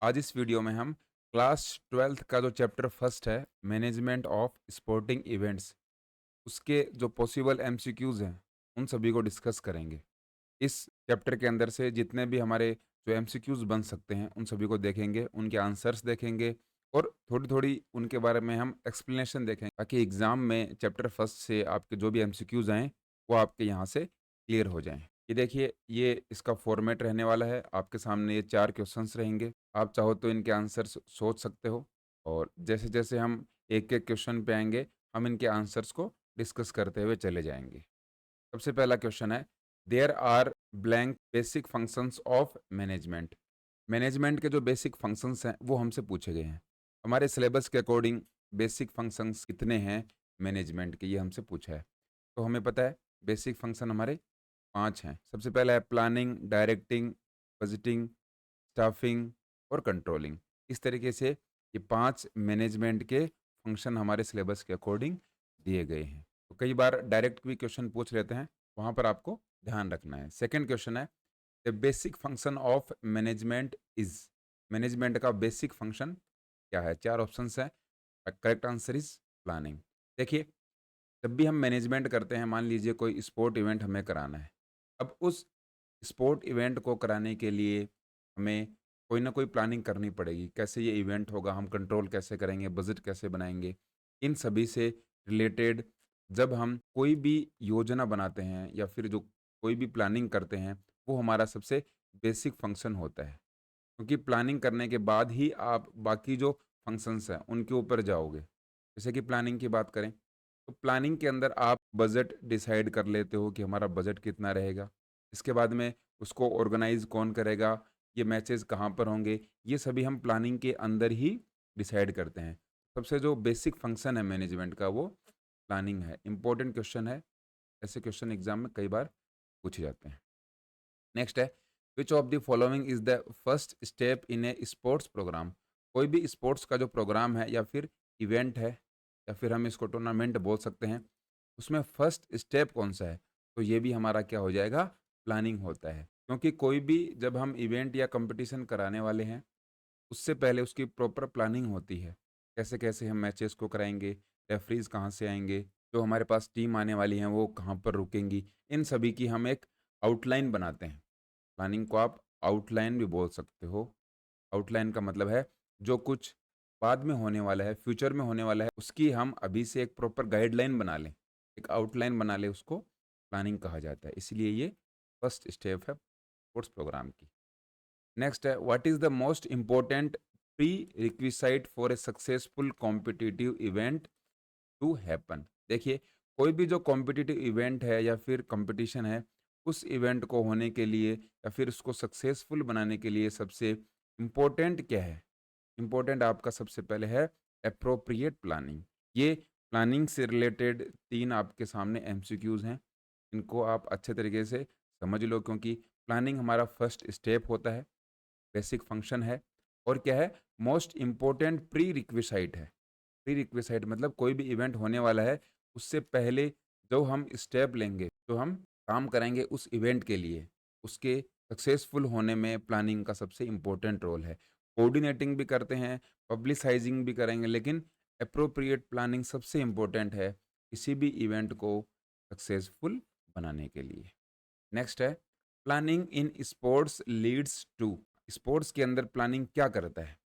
आज इस वीडियो में हम क्लास 12th का जो चैप्टर फर्स्ट है मैनेजमेंट ऑफ स्पोर्टिंग इवेंट्स उसके जो पॉसिबल एमसीक्यूज हैं उन सभी को डिस्कस करेंगे। इस चैप्टर के अंदर से जितने भी हमारे जो एमसीक्यूज बन सकते हैं उन सभी को देखेंगे, उनके आंसर्स देखेंगे और थोड़ी थोड़ी उनके बारे में हम एक्सप्लेनेशन देखेंगे ताकि एग्जाम में चैप्टर फर्स्ट से आपके जो भी एमसीक्यूज आएँ वो आपके यहाँ से क्लियर हो जाएं। ये देखिए, ये इसका फॉर्मेट रहने वाला है। आपके सामने ये 4 क्वेश्चंस रहेंगे। आप चाहो तो इनके आंसर्स सोच सकते हो और जैसे-जैसे हम एक-एक क्वेश्चन पे आएँगे, हम इनके आंसर्स को डिस्कस करते हुए चले जाएँगे। सबसे पहला क्वेश्चन है, there are blank basic functions of management. Management के जो बेसिक फंक्शंस हैं, वो हमसे पूछे गए हैं। हमारे सिलेबस के अकॉर्डिंग बेसिक फंक्शंस कितने हैं मैनेजमेंट के, ये हमसे पूछा है। तो हमें पता है बेसिक फंक्शन हमारे 5 हैं। सबसे पहला है प्लानिंग, डायरेक्टिंग, बजटिंग, स्टाफिंग और कंट्रोलिंग। इस तरीके से ये 5 मैनेजमेंट के फंक्शन हमारे सिलेबस के अकॉर्डिंग दिए गए हैं। तो कई बार डायरेक्ट भी क्वेश्चन पूछ लेते हैं, वहाँ पर आपको ध्यान रखना है। सेकंड क्वेश्चन है, the basic function of management is. Management का बेसिक फंक्शन क्या है? 4 ऑप्शंस हैं। Correct answer is planning. देखिए, जब भी हम मैनेजमेंट करते हैं, मान लीजिए कोई स्पोर्ट इवेंट हमें कराना है। अब उस स्पोर्ट इवेंट को कराने के लिए हमें कोई ना कोई प्लानिंग करनी पड़ेगी। कैसे ये इवेंट होगा, हम कंट्रोल कैसे करेंगे, बजट कैसे बनाएँगे। इन सभी से रिलेटेड जब हम कोई भी योजना बनाते हैं या फिर जो कोई भी प्लानिंग करते हैं, वो हमारा सबसे बेसिक फंक्शन होता है। क्योंकि प्लानिंग करने के बाद ही आप बाकी जो फंक्शंस हैं, उनके ऊपर जाओगे। जैसे कि प्लानिंग की बात करें, तो प्लानिंग के अंदर आप बजट डिसाइड कर लेते हो कि हमारा बजट कितना रहेगा। इसके बाद में उसको ऑर्गेनाइज़ कौन करेगा, ये मैचेज़ कहाँ पर होंगे, ये सभी हम प्लानिंग के अंदर ही डिसाइड करते हैं। सबसे जो बेसिक फंक्शन है मैनेजमेंट का, वो प्लानिंग है। इम्पोर्टेंट क्वेश्चन है, ऐसे क्वेश्चन एग्ज़ाम में कई बार पूछे जाते हैं। नेक्स्ट है, which of the following is the first step in a sports program. कोई भी स्पोर्ट्स का जो प्रोग्राम है या फिर इवेंट है या फिर हम इसको टूर्नामेंट बोल सकते हैं, उसमें फर्स्ट स्टेप कौन सा है? तो ये भी हमारा क्या हो जाएगा? प्लानिंग होता है। क्योंकि कोई भी जब हम इवेंट या कंपटीशन कराने वाले हैं, उससे पहले उसकी प्रॉपर प्लानिंग होती है। कैसे-कैसे हम मैचेस को कराएँगे, रेफरीज़ कहाँ से आएँगे, जो हमारे पास टीम आने वाली हैं वो कहाँ पर रुकेंगी, इन सभी की हम एक आउटलाइन बनाते हैं। प्लानिंग को आप आउटलाइन भी बोल सकते हो। आउटलाइन का मतलब है जो कुछ बाद में होने वाला है, फ्यूचर में होने वाला है, उसकी हम अभी से एक प्रॉपर गाइडलाइन बना लें, एक आउटलाइन बना लें, उसको प्लानिंग कहा जाता है। इसलिए ये फर्स्ट स्टेप है स्पोर्ट्स प्रोग्राम की। नेक्स्ट है, what is the most important pre requisite for a successful competitive event to happen. देखिए, कोई भी जो कॉम्पिटिटिव इवेंट है या फिर कंपटीशन है, उस इवेंट को होने के लिए या फिर उसको सक्सेसफुल बनाने के लिए सबसे इम्पोर्टेंट क्या है? इम्पोर्टेंट आपका सबसे पहले है एप्रोप्रिएट प्लानिंग। ये प्लानिंग से रिलेटेड 3 आपके सामने एमसीक्यूज़ हैं। इनको आप अच्छे तरीके से समझ लो, क्योंकि प्लानिंग हमारा फर्स्ट स्टेप होता है, बेसिक फंक्शन है और क्या है? मोस्ट इम्पोर्टेंट प्री रिक्विसाइट है। प्री रिक्विसाइट मतलब कोई भी इवेंट होने वाला है, उससे पहले जो हम स्टेप लेंगे, जो हम काम करेंगे उस इवेंट के लिए, उसके सक्सेसफुल होने में प्लानिंग का सबसे इम्पोर्टेंट रोल है। कोऑर्डिनेटिंग भी करते हैं, पब्लिसाइजिंग भी करेंगे, लेकिन एप्रोप्रिएट प्लानिंग सबसे इम्पोर्टेंट है किसी भी इवेंट को सक्सेसफुल बनाने के लिए। नेक्स्ट है, planning in sports leads to. Sports के अंदर प्लानिंग क्या करता है?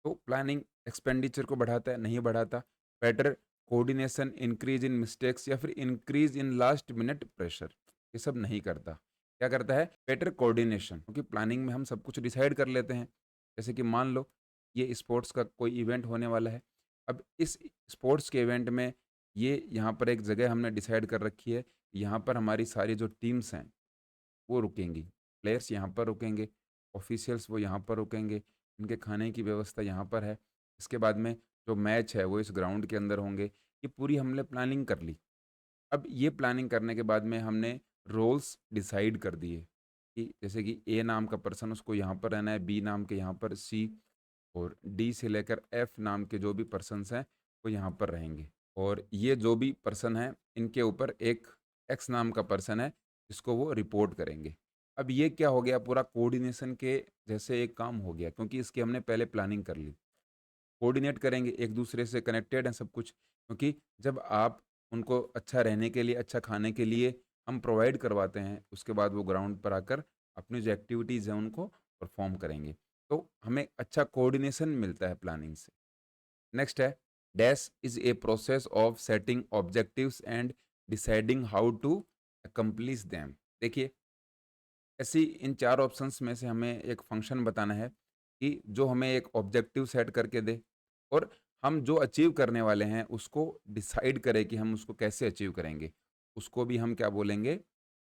तो प्लानिंग एक्सपेंडिचर को बढ़ाता है, नहीं बढ़ाता। Better coordination, increase in mistakes या फिर increase in last minute pressure, ये सब नहीं करता। क्या करता है? बेटर कोऑर्डिनेशन, क्योंकि प्लानिंग में हम सब कुछ डिसाइड कर लेते हैं। जैसे कि मान लो ये स्पोर्ट्स का कोई इवेंट होने वाला है। अब इस स्पोर्ट्स के इवेंट में ये यहाँ पर एक जगह हमने डिसाइड कर रखी है, यहाँ पर हमारी सारी जो टीम्स हैं वो रुकेंगी। प्लेयर्स यहाँ पर रुकेंगे, ऑफ़िशियल्स वो यहाँ पर रुकेंगे, उनके खाने की व्यवस्था यहाँ पर है। इसके बाद में जो मैच है वो इस ग्राउंड के अंदर होंगे। ये पूरी हमने प्लानिंग कर ली। अब ये प्लानिंग करने के बाद में हमने रोल्स डिसाइड कर दिए कि जैसे कि ए नाम का पर्सन उसको यहाँ पर रहना है, बी नाम के यहाँ पर सी और डी से लेकर एफ नाम के जो भी पर्सन्स हैं वो यहाँ पर रहेंगे। और ये जो भी पर्सन हैं इनके ऊपर एक एक्स नाम का पर्सन है जिसको वो रिपोर्ट करेंगे। अब ये क्या हो गया, पूरा कोऑर्डिनेशन के जैसे एक काम हो गया, क्योंकि इसकी हमने पहले प्लानिंग कर ली। कोऑर्डिनेट करेंगे, एक दूसरे से कनेक्टेड हैं सब कुछ, क्योंकि जब आप उनको अच्छा रहने के लिए, अच्छा खाने के लिए हम प्रोवाइड करवाते हैं, उसके बाद वो ग्राउंड पर आकर अपनी जो एक्टिविटीज़ हैं उनको परफॉर्म करेंगे। तो हमें अच्छा कोऑर्डिनेशन मिलता है प्लानिंग से। नेक्स्ट है, dash is a process of setting objectives and deciding how to accomplish them. देखिए, ऐसी इन 4 ऑप्शंस में से हमें एक फंक्शन बताना है कि जो हमें एक ऑब्जेक्टिव सेट करके दे और हम जो अचीव करने वाले हैं उसको डिसाइड करें कि हम उसको कैसे अचीव करेंगे। उसको भी हम क्या बोलेंगे?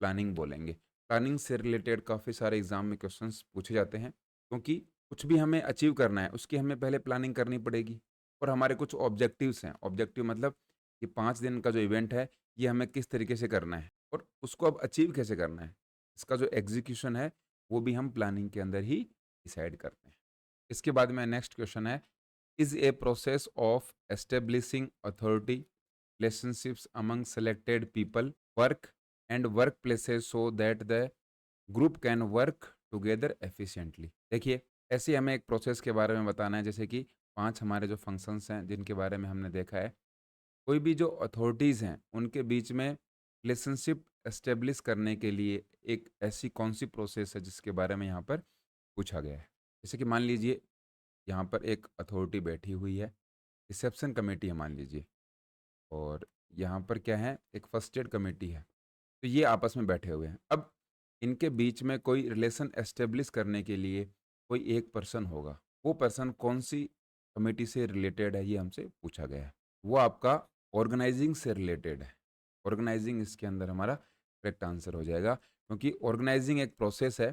प्लानिंग बोलेंगे। प्लानिंग से रिलेटेड काफ़ी सारे एग्ज़ाम में क्वेश्चंस पूछे जाते हैं, क्योंकि कुछ भी हमें अचीव करना है, उसकी हमें पहले प्लानिंग करनी पड़ेगी और हमारे कुछ ऑब्जेक्टिव्स हैं। ऑब्जेक्टिव मतलब ये 5 दिन का जो इवेंट है, ये हमें किस तरीके से करना है और उसको अब अचीव कैसे करना है। इसका जो एग्जीक्यूशन है वो भी हम प्लानिंग के अंदर ही डिसाइड करते हैं। इसके बाद में नेक्स्ट क्वेश्चन है, is a process of establishing authority relationships among selected people work and work places so that the group can work together efficiently. देखिए, ऐसे हमें एक प्रोसेस के बारे में बताना है, जैसे कि 5 हमारे जो फंक्शंस हैं जिनके बारे में हमने देखा है। कोई भी जो अथॉरिटीज़ हैं, उनके बीच में रिलेशनशिप एस्टेब्लिश करने के लिए एक ऐसी कौन-सी प्रोसेस है जिसके बारे में यहाँ पर पूछा गया है। जैसे कि मान लीजिए यहाँ पर एक अथॉरिटी बैठी हुई है, रिसेप्शन कमेटी है मान लीजिए, और यहाँ पर क्या है, एक फर्स्ट एड कमेटी है। तो ये आपस में बैठे हुए हैं। अब इनके बीच में कोई रिलेशन एस्टेब्लिश करने के लिए कोई एक पर्सन होगा। वो पर्सन कौन-सी कमेटी से रिलेटेड है, ये हमसे पूछा गया है। वो आपका ऑर्गेनाइजिंग से रिलेटेड है। ऑर्गेनाइजिंग इसके अंदर हमारा करेक्ट आंसर हो जाएगा, क्योंकि ऑर्गेनाइजिंग एक प्रोसेस है,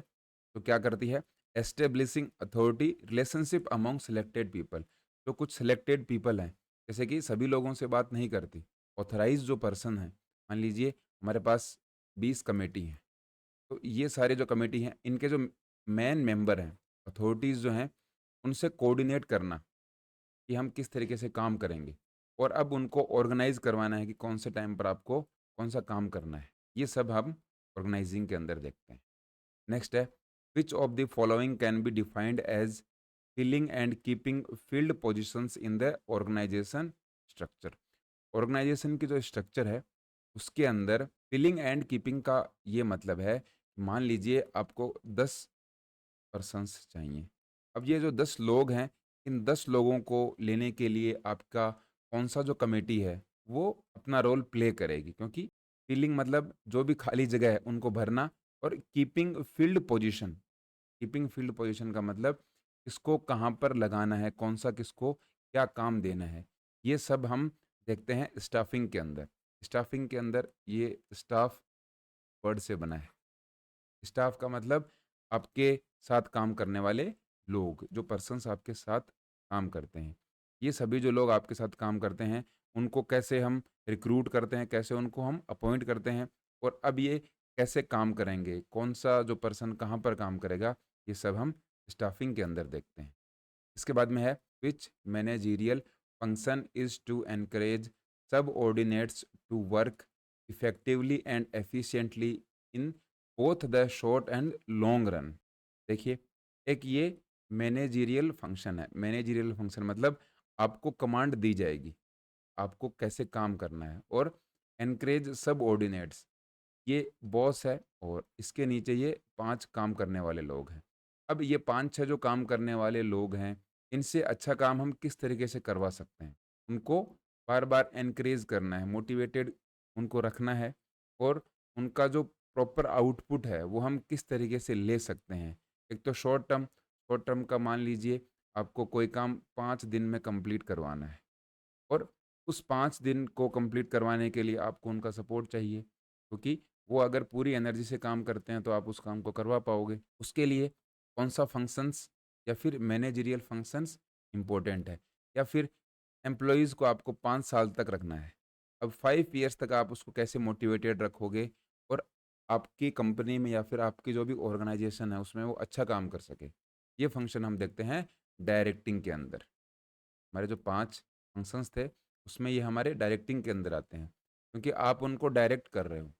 तो क्या करती है? Establishing authority relationship among selected people. जो कुछ सिलेक्टेड पीपल हैं, जैसे कि सभी लोगों से बात नहीं करती। ऑथराइज़्ड जो पर्सन है, मान लीजिए हमारे पास 20 कमेटी हैं, तो ये सारे जो कमेटी हैं, इनके जो मेन मेंबर हैं, अथॉरिटीज़ जो हैं, उनसे कोऑर्डिनेट करना कि हम किस तरीके से काम करेंगे और अब उनको ऑर्गेनाइज़ करवाना है कि कौन से टाइम पर आपको कौन-सा काम करना है। ये सब हम ऑर्गेनाइजिंग के अंदर देखते हैं। नेक्स्ट है, which of the following can be defined as filling and keeping field positions in the organisation structure. Organisation की जो स्ट्रक्चर है, उसके अंदर फिलिंग एंड कीपिंग का ये मतलब है, मान लीजिए आपको 10 पर्सन्स चाहिए। अब ये जो 10 लोग हैं, इन 10 लोगों को लेने के लिए आपका कौन-सा जो कमेटी है, वो अपना रोल प्ले करेगी, क्योंकि फिलिंग मतलब जो भी खाली जगह है, उनको भरना, और keeping field position. Keeping field position का मतलब किसको कहाँ पर लगाना है, कौन-सा किसको क्या काम देना है। ये सब हम देखते हैं स्टाफिंग के अंदर। स्टाफिंग के अंदर ये स्टाफ वर्ड से बना है। स्टाफ का मतलब आपके साथ काम करने वाले लोग, जो पर्सन्स आपके साथ काम करते हैं। ये सभी जो लोग आपके साथ काम करते हैं, उनको कैसे हम रिक्रूट करते हैं, कैसे उनको हम अपॉइंट करते हैं और अब ये कैसे काम करेंगे, कौन-सा जो पर्सन कहाँ पर काम करेगा, ये सब हम स्टाफिंग के अंदर देखते हैं। इसके बाद में है, which managerial function is to encourage subordinates to work effectively and efficiently in both the short and long run. देखिए, एक ये मैनेजरियल फंक्शन है। मैनेजरियल फंक्शन मतलब आपको कमांड दी जाएगी, आपको कैसे काम करना है, और एनकरेज सबऑर्डिनेट्स, ये बॉस है और इसके नीचे ये 5 काम करने वाले लोग हैं। अब ये 5-6 जो काम करने वाले लोग हैं, इनसे अच्छा काम हम किस तरीके से करवा सकते हैं? उनको बार-बार एनकरेज करना है, मोटिवेटेड उनको रखना है, और उनका जो प्रॉपर आउटपुट है, वो हम किस तरीके से ले सकते हैं? एक तो शॉर्ट टर्म का मान लीजिए आपको कोई काम 5 दिन में कंप्लीट करवाना है, और उस 5 दिन को कंप्लीट करवाने के लिए आपको उनका सपोर्ट चाहिए, क्योंकि वो अगर पूरी एनर्जी से काम करते हैं तो आप उस काम को करवा पाओगे। उसके लिए कौन-सा फंक्शंस या फिर मैनेजरियल फंक्शंस इम्पोर्टेंट है, या फिर एम्प्लॉइज़ को आपको 5 साल तक रखना है। अब 5 ईयर्स तक आप उसको कैसे मोटिवेटेड रखोगे और आपकी कंपनी में या फिर आपकी जो भी ऑर्गेनाइज़ेशन है उसमें वो अच्छा काम कर सके। ये फंक्शन हम देखते हैं डायरेक्टिंग के अंदर। हमारे जो 5 फंक्शंस थे, उसमें ये हमारे डायरेक्टिंग के अंदर आते हैं, क्योंकि आप उनको डायरेक्ट कर रहे हो।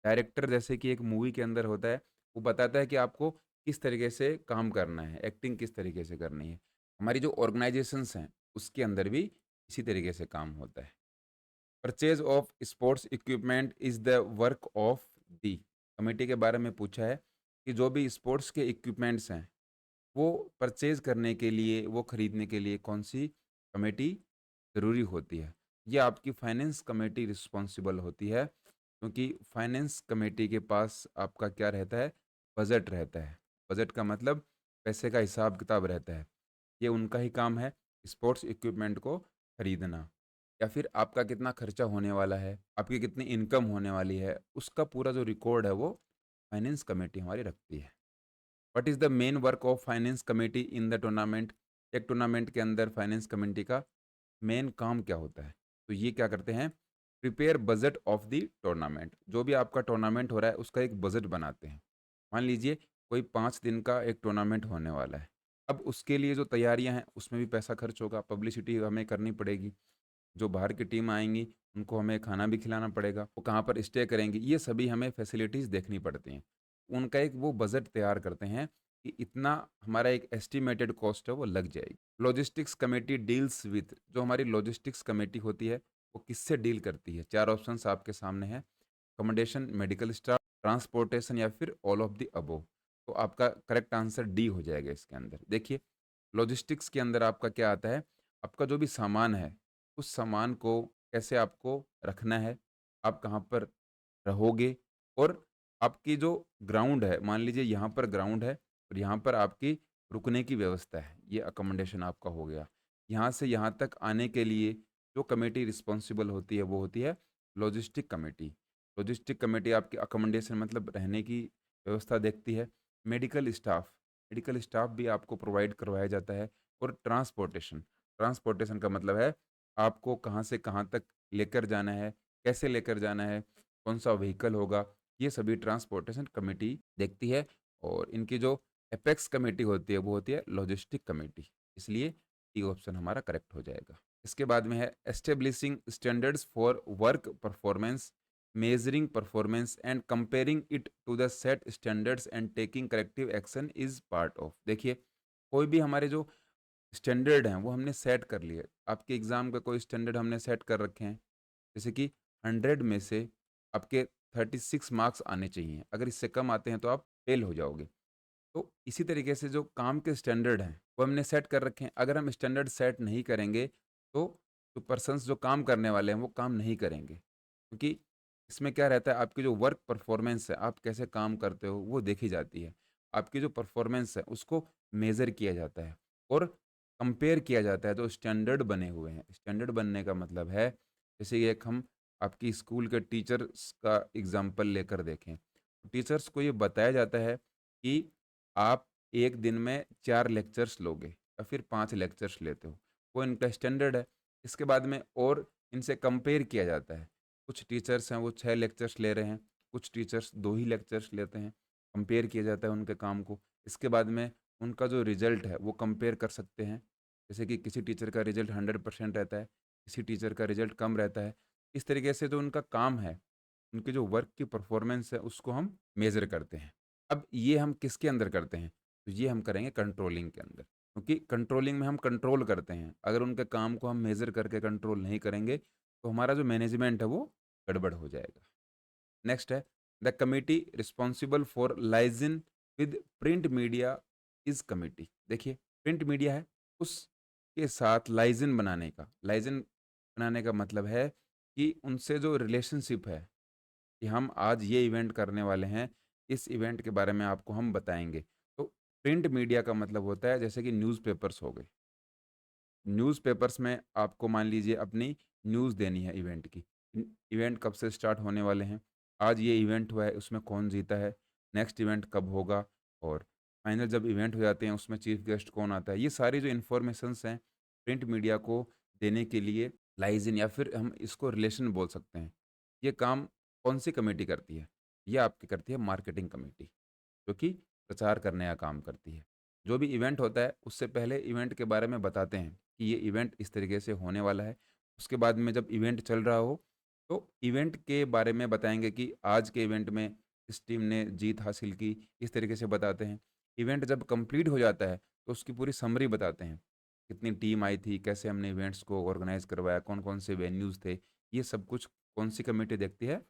डायरेक्टर जैसे कि एक मूवी के अंदर होता है, वो बताता है कि आपको किस तरीके से काम करना है, एक्टिंग किस तरीके से करनी है। हमारी जो ऑर्गेनाइजेशंस हैं, उसके अंदर भी इसी तरीके से काम होता है। Purchase of sports equipment is the work of the committee के बारे में पूछा है कि जो भी स्पोर्ट्स के इक्विपमेंट्स हैं, वो परचेज करने के लिए, वो खरीदने के लिए कौन-सी कमेटी ज़रूरी होती है। ये आपकी फाइनेंस कमेटी रिस्पॉन्सिबल होती है, क्योंकि फाइनेंस कमेटी के पास आपका क्या रहता है, बजट रहता है। बजट का मतलब पैसे का हिसाब-किताब रहता है। ये उनका ही काम है स्पोर्ट्स इक्विपमेंट को खरीदना, या फिर आपका कितना खर्चा होने वाला है, आपकी कितनी इनकम होने वाली है, उसका पूरा जो रिकॉर्ड है वो फाइनेंस कमेटी हमारी रखती है। What is the main work of finance committee in the tournament? एक टूर्नामेंट के अंदर फाइनेंस कमेटी का मेन काम क्या होता है? तो ये क्या करते हैं, prepare budget of the tournament. जो भी आपका टूर्नामेंट हो रहा है उसका एक बजट बनाते हैं। मान लीजिए कोई 5 दिन का एक टूर्नामेंट होने वाला है। अब उसके लिए जो तैयारियां हैं उसमें भी पैसा खर्च होगा, पब्लिसिटी हमें करनी पड़ेगी। जो बाहर की टीम आएंगी उनको हमें खाना भी खिलाना पड़ेगा, वो कहाँ पर स्टे करेंगे, ये सभी हमें फैसिलिटीज़ देखनी पड़ती हैं। उनका एक वो बजट तैयार करते हैं कि इतना हमारा एक एस्टिमेटेड कॉस्ट है वो लग जाएगी। लॉजिस्टिक्स कमेटी डील्स विथ, जो हमारी लॉजिस्टिक्स कमेटी होती है वो किससे डील करती है? 4 ऑप्शंस आपके सामने हैं, अकोमोडेशन, मेडिकल स्टाफ, ट्रांसपोर्टेशन या फिर ऑल ऑफ द अबोव। तो आपका करेक्ट आंसर डी हो जाएगा इसके अंदर। देखिए, लॉजिस्टिक्स के अंदर आपका क्या आता है, आपका जो भी सामान है, उस सामान को कैसे आपको रखना है, आप कहाँ पर रहोगे, और आपकी जो ग्राउंड है, मान लीजिए यहाँ पर ग्राउंड है और यहाँ पर आपकी रुकने की व्यवस्था है, ये अकोमोडेशन आपका हो गया। यहाँ से यहाँ तक आने के लिए जो कमेटी रिस्पॉन्सिबल होती है वो होती है लॉजिस्टिक कमेटी। लॉजिस्टिक कमेटी आपकी अकोमोडेशन मतलब रहने की व्यवस्था देखती है। मेडिकल स्टाफ भी आपको प्रोवाइड करवाया जाता है। और ट्रांसपोर्टेशन, ट्रांसपोर्टेशन का मतलब है आपको कहाँ से कहाँ तक लेकर जाना है, कैसे लेकर जाना है, कौन सा व्हीकल होगा, ये सभी ट्रांसपोर्टेशन कमेटी देखती है। और इनकी जो एपेक्स कमेटी होती है वो होती है लॉजिस्टिक कमेटी। इसलिए डी ऑप्शन हमारा करेक्ट हो जाएगा। इसके बाद में है establishing standards for work performance, measuring performance and comparing it to the set standards and taking corrective action is part of. देखिए, कोई भी हमारे जो स्टैंडर्ड हैं वो हमने सेट कर लिए। आपके एग्ज़ाम का कोई स्टैंडर्ड हमने सेट कर रखे हैं, जैसे कि 100 में से आपके 36 मार्क्स आने चाहिए, अगर इससे कम आते हैं तो आप फेल हो जाओगे। तो इसी तरीके से जो काम के स्टैंडर्ड हैं वो हमने सेट कर रखे हैं। अगर हम स्टैंडर्ड सेट नहीं करेंगे तो जो पर्सन्स जो काम करने वाले हैं वो काम नहीं करेंगे, क्योंकि इसमें क्या रहता है, आपकी जो वर्क परफॉर्मेंस है, आप कैसे काम करते हो वो देखी जाती है। आपकी जो परफॉर्मेंस है उसको मेज़र किया जाता है और कंपेयर किया जाता है। जो स्टैंडर्ड बने हुए हैं, स्टैंडर्ड बनने का मतलब है, जैसे कि एक हम आपकी स्कूल के टीचर्स का एग्जाम्पल लेकर देखें, टीचर्स को ये बताया जाता है कि आप एक दिन में 4 लेक्चर्स लोगे या फिर 5 लेक्चर्स लेते हो, वो इनका स्टैंडर्ड है। इसके बाद में और इनसे कंपेयर किया जाता है। कुछ टीचर्स हैं वो 6 लेक्चर्स ले रहे हैं, कुछ टीचर्स 2 ही लेक्चर्स लेते हैं, कंपेयर किया जाता है उनके काम को। इसके बाद में उनका जो रिज़ल्ट है वो कंपेयर कर सकते हैं। जैसे कि किसी टीचर का रिज़ल्ट 100% रहता है, किसी टीचर का रिज़ल्ट कम रहता है। इस तरीके से जो उनका काम है, उनके जो वर्क की परफॉर्मेंस है उसको हम मेज़र करते हैं। अब ये हम किसके अंदर करते हैं? तो ये हम करेंगे कंट्रोलिंग के अंदर, क्योंकि कंट्रोलिंग में हम कंट्रोल करते हैं। अगर उनके काम को हम मेज़र करके कंट्रोल नहीं करेंगे, तो हमारा जो मैनेजमेंट है वो गड़बड़ हो जाएगा। नेक्स्ट है, the committee responsible for liaison with print media is committee. देखिए, प्रिंट मीडिया है, उसके साथ लाइज़न बनाने का, लाइज़न बनाने का मतलब है कि उनसे जो रिलेशनशिप है कि हम आज ये इवेंट करने वाले हैं, इस इवेंट के बारे में आपको हम बताएँगे। तो प्रिंट मीडिया का मतलब होता है जैसे कि न्यूज़पेपर्स हो गए। न्यूज़पेपर्स में आपको मान लीजिए अपनी न्यूज़ देनी है इवेंट की। इवेंट कब से स्टार्ट होने वाले हैं, आज ये इवेंट हुआ है उसमें कौन जीता है, नेक्स्ट इवेंट कब होगा, और फाइनल जब इवेंट हो जाते हैं उसमें चीफ गेस्ट कौन आता है। ये सारी जो इन्फॉर्मेशंस हैं प्रिंट मीडिया को देने के लिए लाइज़न, या फिर हम इसको रिलेशन बोल सकते हैं। ये काम कौन-सी कमेटी करती है? ये आपकी करती है मार्केटिंग कमेटी, जो कि प्रचार करने का काम करती है। जो भी इवेंट होता है उससे पहले इवेंट के बारे में बताते हैं कि ये इवेंट इस तरीके से होने वाला है। उसके बाद में जब इवेंट चल रहा हो तो इवेंट के बारे में बताएँगे कि आज के इवेंट में इस टीम ने जीत हासिल की, इस तरीके से बताते हैं। इवेंट जब कंप्लीट हो जाता है तो उसकी पूरी समरी बताते हैं, कितनी टीम आई थी, कैसे हमने इवेंट्स को ऑर्गेनाइज करवाया, कौन कौन से वेन्यूज़ थे, ये सब कुछ कौन सी कमेटी देखती है?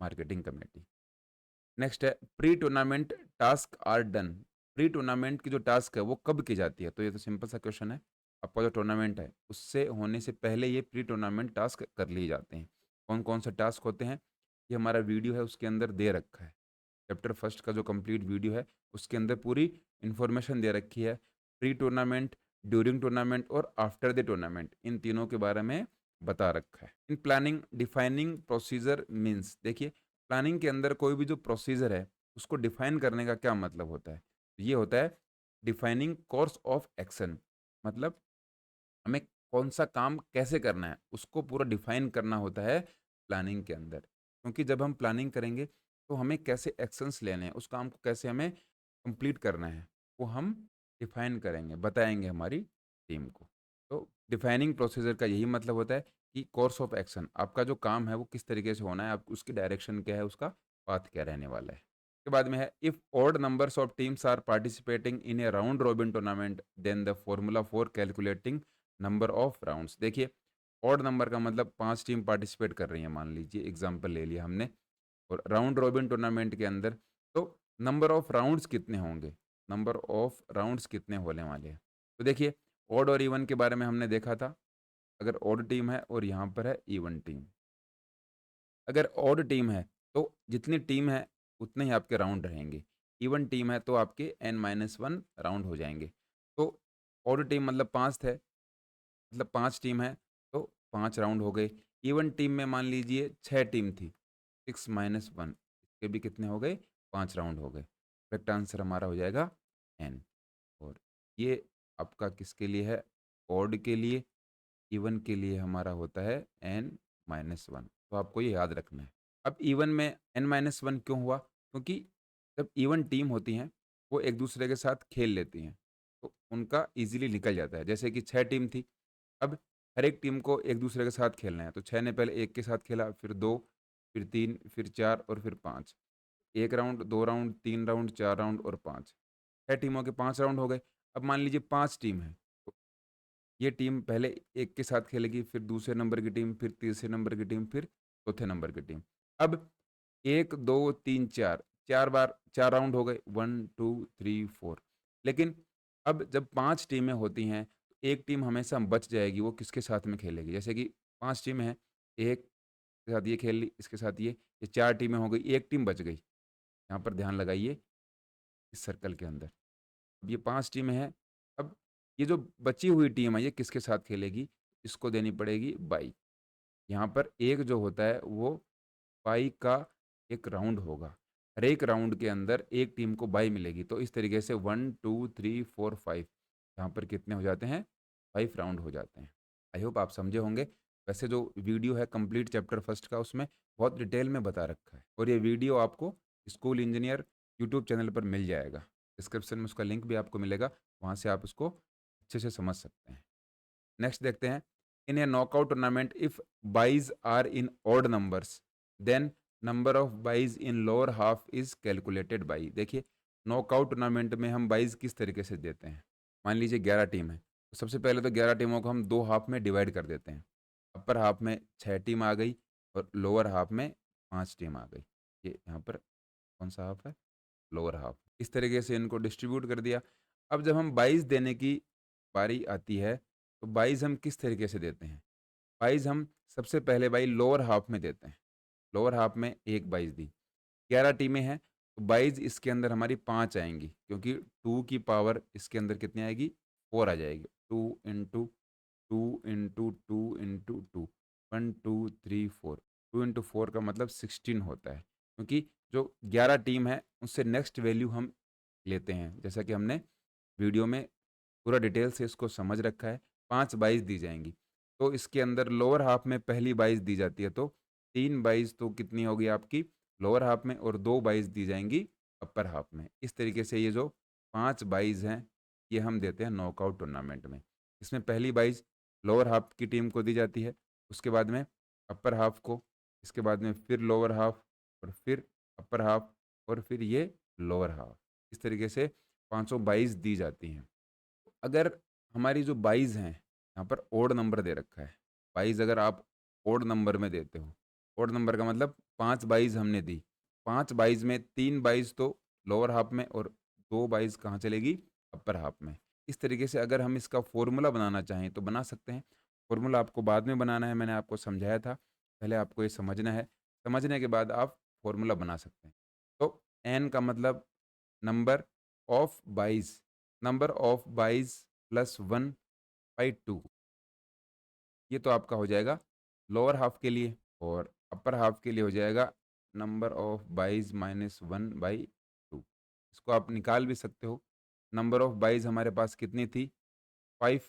Marketing committee. नेक्स्ट है pre tournament task are done. Pre tournament की जो टास्क है वो कब की जाती है? तो ये तो सिंपल सा क्वेश्चन है। आपका जो टूर्नामेंट है उससे होने से पहले ये प्री टूर्नामेंट टास्क कर लिए जाते हैं। कौन कौन से टास्क होते हैं ये हमारा वीडियो है उसके अंदर दे रखा है। चैप्टर फर्स्ट का जो कंप्लीट वीडियो है उसके अंदर पूरी इन्फॉर्मेशन दे रखी है। प्री टूर्नामेंट, ड्यूरिंग टूर्नामेंट और आफ्टर द टूर्नामेंट, इन तीनों के बारे में बता रखा है। In planning defining procedure means, देखिए प्लानिंग के अंदर कोई भी जो प्रोसीजर है उसको डिफाइन करने का क्या मतलब होता है? ये होता है डिफाइनिंग कोर्स ऑफ एक्शन, मतलब हमें कौन सा काम कैसे करना है उसको पूरा डिफाइन करना होता है प्लानिंग के अंदर। क्योंकि जब हम प्लानिंग करेंगे तो हमें कैसे एक्शंस लेने हैं, उस काम को कैसे हमें कंप्लीट करना है, वो हम डिफाइन करेंगे, बताएंगे हमारी टीम को। तो डिफाइनिंग प्रोसीजर का यही मतलब होता है कि कोर्स ऑफ एक्शन, आपका जो काम है वो किस तरीके से होना है, आप उसकी डायरेक्शन क्या है, उसका पाथ क्या रहने वाला है। उसके बाद में है if odd numbers of teams are participating in a round robin tournament then the formula for calculating number of rounds. देखिए ऑड नंबर का मतलब 5 टीम पार्टिसिपेट कर रही हैं, मान लीजिए एग्जांपल ले लिया हमने, और राउंड रॉबिन टूर्नामेंट के अंदर तो नंबर ऑफ राउंड्स कितने होंगे, नंबर ऑफ राउंड्स कितने होने वाले हैं। तो देखिए ऑड और इवन के बारे में हमने देखा था। अगर ऑड टीम है और यहाँ पर है इवन टीम, अगर ऑड टीम है तो जितनी टीम है उतने ही आपके राउंड रहेंगे। इवन टीम है तो आपके n-1 राउंड हो जाएंगे। तो ऑड टीम मतलब 5 थे, मतलब 5 टीम है तो 5 राउंड हो गए। इवन टीम में मान लीजिए 6 टीम थी, 6-1, इसके भी कितने हो गए? 5 राउंड हो गए। करेक्ट आंसर हमारा हो जाएगा n। और ये आपका किसके लिए है? ऑड के लिए। इवन के लिए हमारा होता है n-1, तो आपको ये याद रखना है। अब इवन में n-1 क्यों हुआ? क्योंकि जब इवन टीम होती हैं वो एक दूसरे के साथ खेल लेती हैं तो उनका इजीली निकल जाता है। जैसे कि 6 टीम थी, अब हर एक टीम को एक दूसरे के साथ खेलना है, तो 6 ने पहले एक के साथ खेला, फिर 2, फिर 3, फिर 4 और फिर 5। 1 राउंड, 2 राउंड, 3 राउंड, 4 राउंड और 5। 6 टीमों के 5 राउंड हो गए। अब मान लीजिए 5 टीम है, तो ये टीम पहले एक के साथ खेलेगी, फिर दूसरे नंबर की टीम, फिर तीसरे नंबर की टीम, फिर चौथे नंबर की टीम। अब 1, 2, 3, 4, 4 बार 4 राउंड हो गए, 1, 2, 3, 4। लेकिन अब जब 5 टीमें होती हैं, तो एक टीम हमेशा बच जाएगी, वो किसके साथ में खेलेगी? जैसे कि 5 टीमें हैं, एक के साथ ये खेल ली, इसके साथ ये 4 टीमें हो गई, एक टीम बच गई। यहाँ पर ध्यान लगाइए इस सर्कल के अंदर। अब ये 5 टीमें हैं, अब ये जो बची हुई टीम है, ये किसके साथ खेलेगी? इसको देनी पड़ेगी बाई। यहाँ पर एक जो होता है वो बाई का एक राउंड होगा। हर एक राउंड के अंदर एक टीम को बाई मिलेगी। तो इस तरीके से 1, 2, 3, 4, 5, यहाँ पर कितने हो जाते हैं? 5 राउंड हो जाते हैं। आई होप आप समझे होंगे। वैसे जो वीडियो है कंप्लीट चैप्टर फर्स्ट का उसमें बहुत डिटेल में बता रखा है, और ये वीडियो आपको स्कूल इंजीनियर यूट्यूब चैनल पर मिल जाएगा। डिस्क्रिप्शन में उसका लिंक भी आपको मिलेगा, वहाँ से आप उसको अच्छे से समझ सकते हैं। नेक्स्ट देखते हैं, in a knockout tournament if byes are in odd numbers then number of byes in lower half is calculated by. देखिए नॉकआउट टूर्नामेंट में हम बाइज किस तरीके से देते हैं? मान लीजिए 11 टीम है, तो सबसे पहले तो 11 टीमों को हम 2 हाफ में डिवाइड कर देते हैं। अपर हाफ में 6 टीम आ गई और लोअर हाफ में 5 टीम आ गई। ये यहाँ पर कौन सा हाफ है? Lower half. इस तरीके से इनको डिस्ट्रीब्यूट कर दिया। अब जब हम 22 देने की बारी आती है तो 22 हम किस तरीके से देते हैं? 22 हम सबसे पहले भाई लोअर हाफ में देते हैं। लोअर हाफ में एक 22 दी। 11 टीमें हैं तो 22 इसके अंदर हमारी 5 आएंगी, क्योंकि 2 की पावर इसके अंदर कितनी आएगी? 4 आ जाएगी। 2 इंटू 2 इंटू 2 इंटू 2, 1, 2, 3, 4। 2 इंटू 4 का मतलब 16 होता है, क्योंकि जो 11 टीम है उससे नेक्स्ट वैल्यू हम लेते हैं, जैसा कि हमने वीडियो में पूरा डिटेल से इसको समझ रखा है। 5 22 दी जाएंगी, तो इसके अंदर लोअर हाफ में पहली 22 दी जाती है, तो 3 22 तो कितनी होगी आपकी लोअर हाफ में, और 2 22 दी जाएंगी अपर हाफ में। इस तरीके से ये जो 5 22 हैं ये हम देते हैं नॉकआउट टूर्नामेंट में। इसमें पहली 22 लोअर हाफ की टीम को दी जाती है, उसके बाद में अपर हाफ को, इसके बाद में फिर लोअर हाफ और फिर अपर हाफ, और फिर ये लोअर हाफ। इस तरीके से 522 दी जाती हैं। अगर हमारी जो 22 हैं, यहाँ पर ओड नंबर दे रखा है। 22 अगर आप ओड नंबर में देते हो, ओड नंबर का मतलब 5 22 हमने दी, 5 22 में 3 22 तो लोअर हाफ में और 2 22 कहाँ चलेगी? अपर हाफ में। इस तरीके से अगर हम इसका फॉर्मूला बनाना चाहें तो बना सकते हैं। फॉर्मूला आपको बाद में बनाना है, मैंने आपको समझाया था। पहले आपको ये समझना है, समझने के बाद आप फॉर्मूला बना सकते हैं। तो एन का मतलब number of 22, number of 22 plus 1/2, ये तो आपका हो जाएगा लोअर हाफ के लिए, और अपर हाफ के लिए हो जाएगा नंबर ऑफ 22 माइनस 1/2। इसको आप निकाल भी सकते हो। नंबर ऑफ 22 हमारे पास कितनी थी? 5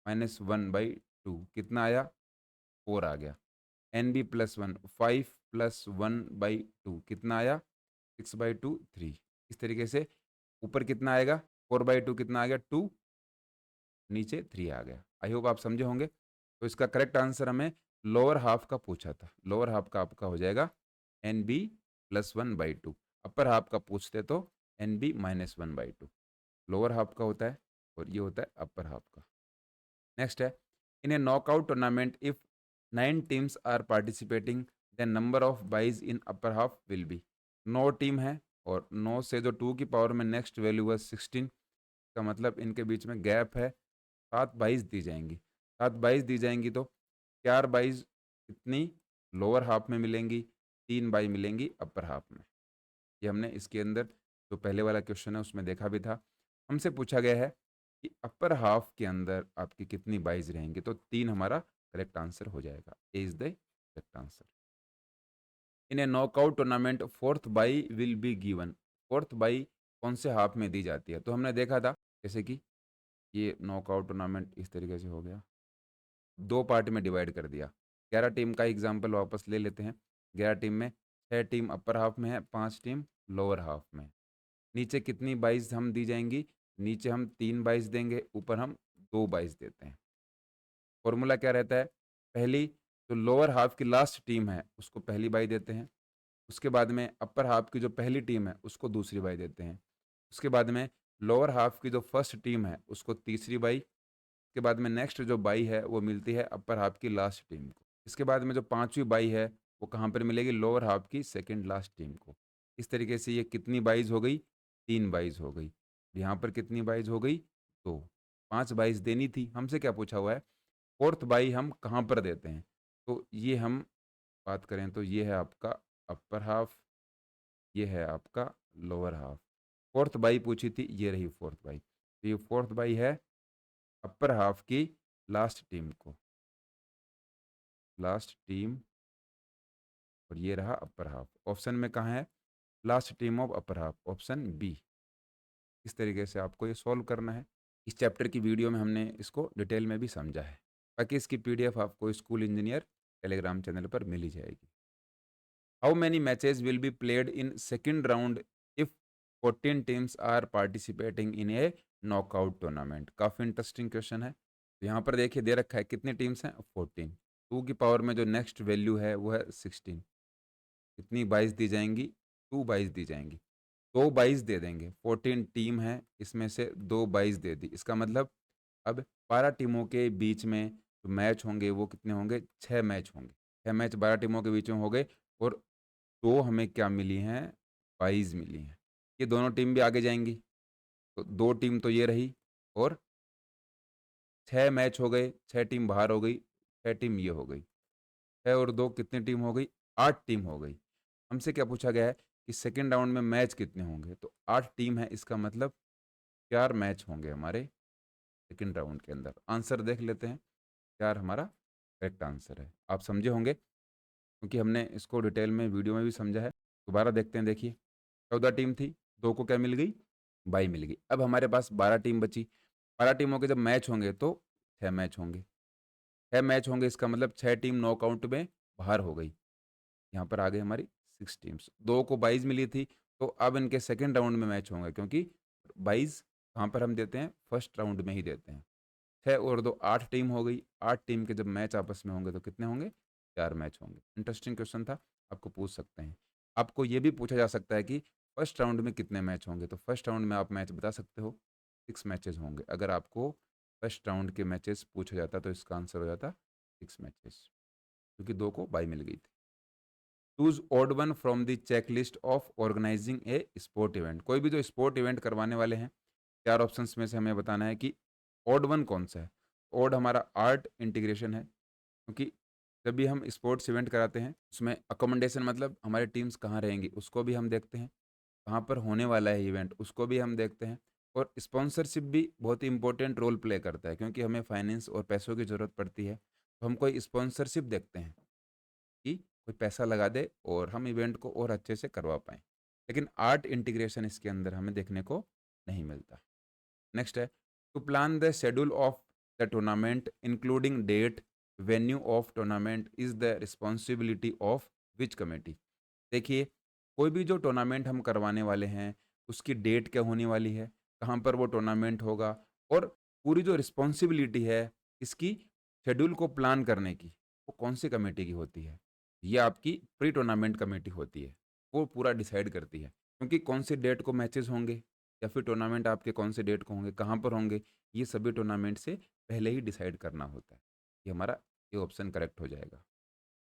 माइनस 1/2 कितना आया? 4 आ गया। एन बी प्लस 1, 5 प्लस 1/2 कितना आया? 6/2 3। इस तरीके से ऊपर कितना आएगा? 4/2 कितना आ गया? 2, नीचे 3 आ गया। आई होप आप समझे होंगे। तो इसका करेक्ट आंसर हमें लोअर हाफ का पूछा था। लोअर हाफ का आपका हो जाएगा N B plus 1/2। Upper half का पूछते तो N B minus 1/2। Lower half का होता है और ये होता है अपर हाफ का। नेक्स्ट है, in a knockout tournament if 9 teams are participating the number of byes in upper half will be. 9 team है और 9 से जो 2 की पावर में नेक्स्ट वैल्यू है 16 का मतलब इनके बीच में गैप है 7 22 दी जाएंगी। 7 22 दी जाएंगी तो 4 22 कितनी लोअर हाफ में मिलेंगी, 3 22 मिलेंगी अपर हाफ में। ये हमने इसके अंदर जो पहले वाला क्वेश्चन है उसमें देखा भी था। हमसे पूछा गया है कि अपर हाफ के अंदर आपकी कितनी बाइज रहेंगी, तो 3 हमारा करेक्ट आंसर हो जाएगा। A is the correct answer. In a knockout tournament fourth bye will be given. Fourth bye कौन से हाफ में दी जाती है? तो हमने देखा था जैसे कि ये नॉकआउट टूर्नामेंट इस तरीके से हो गया, 2 पार्ट में डिवाइड कर दिया। 11 टीम का एग्जाम्पल वापस ले लेते हैं। 11 टीम में 6 टीम अपर हाफ में है, 5 टीम लोअर हाफ में। नीचे कितनी 22 हम दी जाएंगी? नीचे हम 3 22 देंगे, ऊपर हम 2 22 देते हैं। फॉर्मूला क्या रहता है? पहली जो लोअर हाफ की लास्ट टीम है उसको पहली बाई देते हैं, उसके बाद में अपर हाफ की जो पहली टीम है उसको दूसरी बाई देते हैं, उसके बाद में लोअर हाफ की जो फर्स्ट टीम है उसको तीसरी बाई, उसके बाद में नेक्स्ट जो बाई है वो मिलती है अपर हाफ की लास्ट टीम को। इसके बाद में जो पांचवी बाई है वो कहाँ पर मिलेगी? लोअर हाफ की सेकेंड लास्ट टीम को। इस तरीके से ये कितनी बाइज हो गई? 3 बाइज हो गई। यहाँ पर कितनी बाइज हो गई? 2। 5 बाइज देनी थी। हमसे क्या पूछा हुआ है? फोर्थ बाई हम कहाँ पर देते हैं? तो ये हम बात करें तो ये है आपका अपर हाफ, ये है आपका लोअर हाफ। फोर्थ बाई पूछी थी, ये रही फोर्थ बाई। तो ये फोर्थ बाई है अपर हाफ की लास्ट टीम को, लास्ट टीम, और ये रहा अपर हाफ। ऑप्शन में कहाँ है? Last team of upper half, option B. इस तरीके से आपको ये सॉल्व करना है। इस चैप्टर की वीडियो में हमने इसको डिटेल में भी समझा है। बाकी इसकी पीडीएफ आपको स्कूल इंजीनियर टेलीग्राम चैनल पर मिल ही जाएगी। How many matches will be played in second round if 14 teams are participating in a knockout tournament? काफ़ी इंटरेस्टिंग क्वेश्चन है। तो यहाँ पर देखिए दे रखा है कितनी टीम्स हैं? 14। 2 की पावर में जो नेक्स्ट वैल्यू है वो है 16। कितनी 22 दी जाएंगी? 2 22 दी जाएंगी। 2 22 दे देंगे। 14 टीम है, इसमें से 2 22 दे दी। इसका मतलब अब 12 टीमों के बीच में जो मैच होंगे वो कितने होंगे? 6 मैच होंगे। 6 मैच 12 टीमों के बीच में हो गए और 2 हमें क्या मिली हैं? 22 मिली हैं। ये दोनों टीम भी आगे जाएंगी। तो 2 टीम तो ये रही और 6 मैच हो गए, 6 टीम बाहर हो गई, 6 टीम ये हो गई। 6 और 2 कितनी टीम हो गई? 8 टीम हो गई। हमसे क्या पूछा गया है कि सेकेंड राउंड में मैच कितने होंगे? तो 8 टीम है, इसका मतलब 4 मैच होंगे हमारे सेकेंड राउंड के अंदर। आंसर देख लेते हैं। 4 हमारा करेक्ट आंसर है। आप समझे होंगे क्योंकि हमने इसको डिटेल में वीडियो में भी समझा है। दोबारा देखते हैं। देखिए 14 टीम थी, 2 को क्या मिल गई? बाई मिल गई। अब हमारे पास 12 टीम बची। 12 टीमों के जब मैच होंगे तो 6 मैच होंगे। 6 मैच होंगे, इसका मतलब 6 टीम नॉकआउट में बाहर हो गई। यहाँ पर आ गई हमारी 6 टीम्स। 2 को 22 मिली थी, तो अब इनके सेकेंड राउंड में मैच होंगे क्योंकि 22 कहाँ पर हम देते हैं? फर्स्ट राउंड में ही देते हैं। 6 और 2 8 टीम हो गई। 8 टीम के जब मैच आपस में होंगे तो कितने होंगे? 4 मैच होंगे। इंटरेस्टिंग क्वेश्चन था, आपको पूछ सकते हैं। आपको ये भी पूछा जा सकता है कि फर्स्ट राउंड में कितने मैच होंगे, तो फर्स्ट राउंड में आप मैच बता सकते हो 6 मैचेस होंगे। अगर आपको फर्स्ट राउंड के मैचेस पूछा जाता तो इसका आंसर हो जाता 6 मैचेस, क्योंकि 2 को बाई मिल गई थी। Choose odd one from the checklist of organising a sport event. कोई भी जो स्पोर्ट इवेंट करवाने वाले हैं, 4 ऑप्शंस में से हमें बताना है कि ऑड वन कौन सा है। ऑड हमारा आर्ट इंटीग्रेशन है, क्योंकि जब भी हम स्पोर्ट्स इवेंट कराते हैं उसमें अकोमोडेशन मतलब हमारी टीम्स कहाँ रहेंगी उसको भी हम देखते हैं, कहाँ पर होने वाला है इवेंट उसको भी हम देखते हैं, और स्पॉन्सरशिप भी बहुत ही इंपॉर्टेंट रोल प्ले करता है, क्योंकि हमें फाइनेंस और पैसों की ज़रूरत पड़ती है, तो हम कोई स्पॉन्सरशिप देखते हैं कि कोई पैसा लगा दे और हम इवेंट को और अच्छे से करवा पाएँ। लेकिन आर्ट इंटीग्रेशन इसके अंदर हमें देखने को नहीं मिलता। नेक्स्ट है to plan the schedule of the tournament including date venue of tournament is the responsibility of which committee. देखिए, कोई भी जो टूर्नामेंट हम करवाने वाले हैं उसकी डेट क्या होने वाली है, कहाँ पर वो टूर्नामेंट होगा, और पूरी जो रिस्पॉन्सिबिलिटी है इसकी शेड्यूल को प्लान करने की, वो कौन सी कमेटी की होती है। ये आपकी प्री टूर्नामेंट कमेटी होती है, वो पूरा डिसाइड करती है, क्योंकि कौन सी डेट को मैचेस होंगे या फिर टूर्नामेंट आपके कौन से डेट को होंगे, कहाँ पर होंगे, ये सभी टूर्नामेंट से पहले ही डिसाइड करना होता है। ये हमारा ये ऑप्शन करेक्ट हो जाएगा।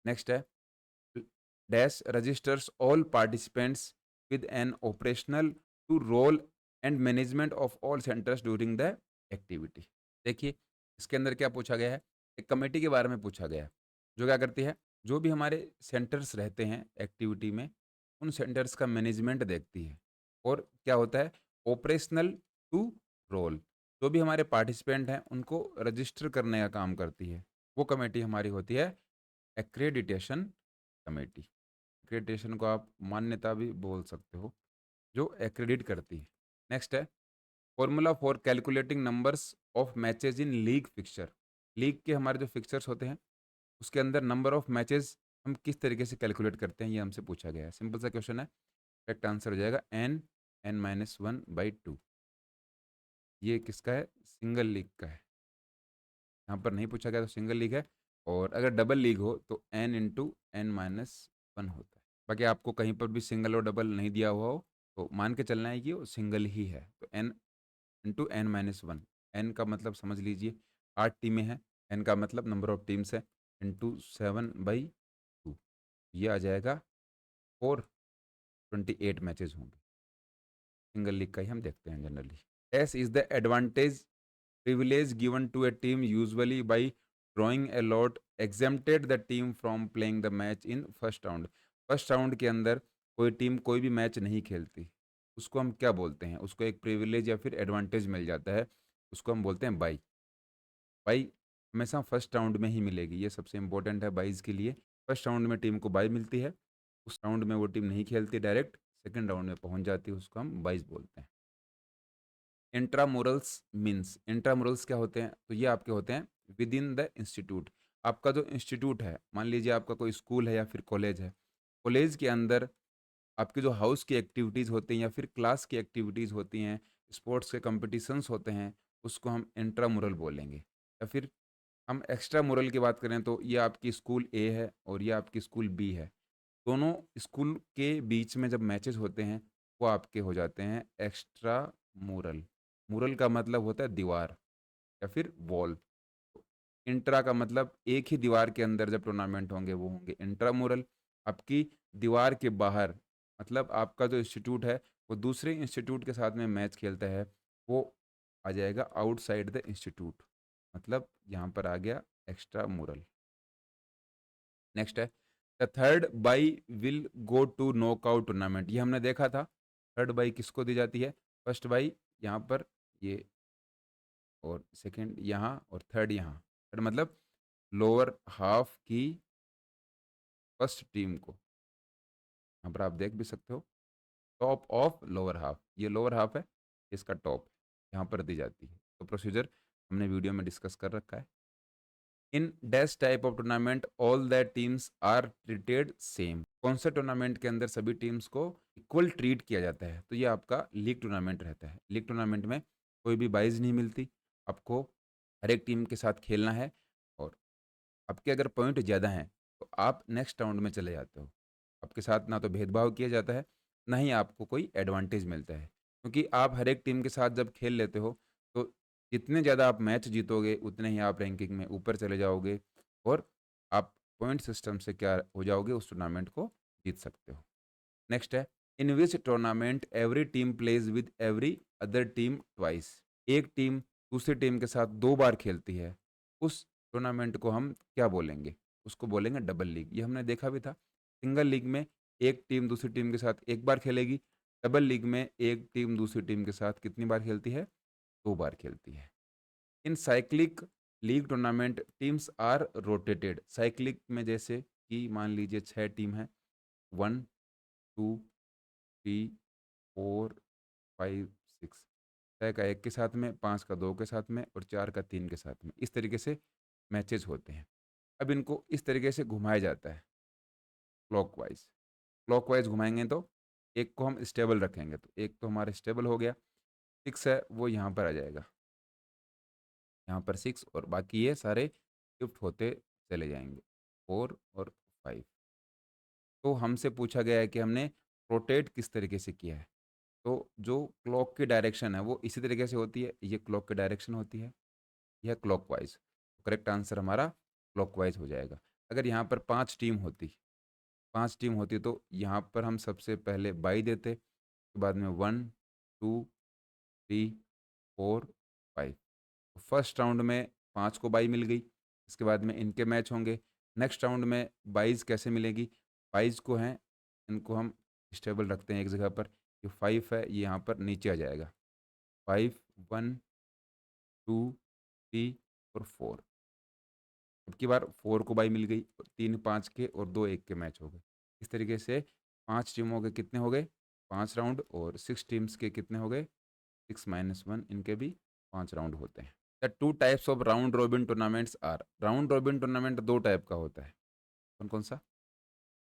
नेक्स्ट है dash registers all participants with an operational to role and management of all centres during the activity. देखिए, इसके अंदर क्या पूछा गया है, एक कमेटी के बारे में पूछा गया है, जो क्या करती है, जो भी हमारे सेंटर्स रहते हैं एक्टिविटी में, उन सेंटर्स का मैनेजमेंट देखती है, और क्या होता है ऑपरेशनल टू रोल, जो भी हमारे पार्टिसिपेंट हैं उनको रजिस्टर करने का काम करती है, वो कमेटी हमारी होती है एक्रेडिटेशन कमेटी। एक्रेडिटेशन को आप मान्यता भी बोल सकते हो, जो एक्रेडिट करती है। नेक्स्ट है formula for calculating numbers of matches in league fixture. League के हमारे जो फिक्सचर्स होते हैं उसके अंदर नंबर ऑफ मैचेस हम किस तरीके से कैलकुलेट करते हैं, ये हमसे पूछा गया है। सिंपल सा क्वेश्चन है, करेक्ट आंसर हो जाएगा n (n-1/2). ये किसका है, सिंगल लीग का है, यहाँ पर नहीं पूछा गया तो सिंगल लीग है, और अगर डबल लीग हो तो n(n-1) होता है। बाकी आपको कहीं पर भी सिंगल और डबल नहीं दिया हुआ हो तो मान के चलना है कि वो सिंगल ही है, तो n(n-1). n का मतलब समझ लीजिए 8 टीमें हैं, n का मतलब नंबर ऑफ टीम्स है, इंटू 7/2, ये आ जाएगा 428 मैचेस होंगे। सिंगल लीग का ही हम देखते हैं generally. S is the advantage privilege given to a team usually by drawing a lot exempted the team from playing the match in first round। First round के अंदर कोई टीम कोई भी मैच नहीं खेलती, उसको हम क्या बोलते हैं, उसको एक प्रिविलेज या फिर एडवांटेज मिल जाता है, उसको हम बोलते हैं बाई। बाई हमेशा फर्स्ट राउंड में ही मिलेगी, ये सबसे इंपॉर्टेंट है बाईज के लिए। फर्स्ट राउंड में टीम को बाई मिलती है, उस राउंड में वो टीम नहीं खेलती, डायरेक्ट सेकेंड राउंड में पहुंच जाती है, उसको हम बाईज बोलते हैं। इंट्रामुरल्स मीन्स, इंट्रामुरल्स क्या होते हैं, तो ये आपके होते हैं विद इन द इंस्टीट्यूट। आपका जो इंस्टीट्यूट है, मान लीजिए आपका कोई स्कूल है या फिर कॉलेज है, कॉलेज के अंदर आपके जो हाउस की एक्टिविटीज़ होती हैं या फिर क्लास की एक्टिविटीज़ होती हैं, स्पोर्ट्स के कॉम्पिटिशन्स होते हैं, उसको हम इंट्रामुरल बोलेंगे। या फिर हम एक्स्ट्रा मुरल की बात करें तो ये आपकी स्कूल ए है और ये आपकी स्कूल बी है, दोनों स्कूल के बीच में जब मैचेस होते हैं वो आपके हो जाते हैं एक्स्ट्रा मुरल। मुरल का मतलब होता है दीवार या फिर वॉल। इंट्रा का मतलब एक ही दीवार के अंदर जब टूर्नामेंट होंगे वो होंगे इंट्रा मुरल। आपकी दीवार के बाहर मतलब आपका जो इंस्टीट्यूट है वो दूसरे इंस्टीट्यूट के साथ में मैच खेलता है, वो आ जाएगा आउटसाइड द इंस्टीट्यूट, मतलब यहाँ पर आ गया एक्स्ट्रा मुरल। नेक्स्ट है the third bye will go to knockout tournament. ये हमने देखा था, थर्ड बाई किसको दी जाती है, फर्स्ट बाई यहाँ पर ये, और सेकंड यहाँ, और थर्ड यहाँ। थर्ड मतलब लोअर हाफ की फर्स्ट टीम को, यहाँ पर आप देख भी सकते हो टॉप ऑफ लोअर हाफ, ये लोअर हाफ है, इसका टॉप यहाँ पर दी जाती है। तो प्रोसीजर हमने वीडियो में डिस्कस कर रखा है। In dash type of tournament all the teams are treated same. कौन से टूर्नामेंट के अंदर सभी टीम्स को इक्वल ट्रीट किया जाता है, तो ये आपका लीग टूर्नामेंट रहता है। लीग टूर्नामेंट में कोई भी बाइज नहीं मिलती, आपको हर एक टीम के साथ खेलना है, और आपके अगर पॉइंट ज़्यादा हैं तो आप नेक्स्ट राउंड में चले जाते हो। आपके साथ ना तो भेदभाव किया जाता है, ना ही आपको कोई एडवांटेज मिलता है। क्योंकि आप हर एक टीम के साथ जब खेल लेते हो, तो जितने ज़्यादा आप मैच जीतोगे, उतने ही आप रैंकिंग में ऊपर चले जाओगे और आप पॉइंट सिस्टम से क्या हो जाओगे, उस टूर्नामेंट को जीत सकते हो। नेक्स्ट है, in which tournament every team plays with every other team twice. एक टीम दूसरी टीम के साथ 2 बार खेलती है, उस टूर्नामेंट को हम क्या बोलेंगे? उसको बोलेंगे डबल लीग। ये हमने देखा भी था। सिंगल लीग में एक टीम दूसरी टीम के साथ 1 बार खेलेगी, डबल लीग में एक टीम दूसरी टीम के साथ कितनी बार खेलती है? 2 बार खेलती है। In cyclic league tournament teams are rotated. Cyclic में जैसे कि मान लीजिए 6 टीम है, 1, 2, 3, 4, 5, 6, 6 का 1 के साथ में, 5 का 2 के साथ में और 4 का 3 के साथ में। इस तरीके से मैचेज़ होते हैं। अब इनको इस तरीके से घुमाया जाता है क्लॉकवाइज़। क्लॉकवाइज़ घुमाएँगे तो एक को हम स्टेबल रखेंगे, तो एक तो हमारा स्टेबल हो गया, 6 है वो यहाँ पर आ जाएगा। यहाँ पर 6 और बाकी ये सारे शिफ्ट होते चले जाएँगे, 4 और 5। तो हमसे पूछा गया है कि हमने रोटेट किस तरीके से किया है। तो जो क्लॉक की डायरेक्शन है वो इसी तरीके से होती है, ये क्लॉक की डायरेक्शन होती है, यह क्लॉकवाइज़। करेक्ट आंसर हमारा क्लॉकवाइज़ हो जाएगा। अगर यहाँ पर 5 टीम होती तो यहाँ पर हम सबसे पहले बाई देते, उसके बाद में 1, 2, 3, 4, 5। फर्स्ट राउंड में 5 को बाई मिल गई, इसके बाद में इनके मैच होंगे। नेक्स्ट राउंड में बाईज़ कैसे मिलेगी? बाईज़ को हैं, इनको हम स्टेबल रखते हैं एक जगह पर। ये 5 है, ये यहाँ पर नीचे आ जाएगा। 5, 1, 2, 3 और 4। अब की बार 4 को बाई मिल गई, 3 5 के और 2 1 के मैच हो गए। इस तरीके से 5 टीमों के कितने हो गए? 5 राउंड और 6 टीम्स के कितने हो गए? 6 माइनस 1, इनके भी 5 राउंड होते हैं। The 2 types of round robin tournaments are. Round robin tournament 2 type का होता है। कौन-कौन सा?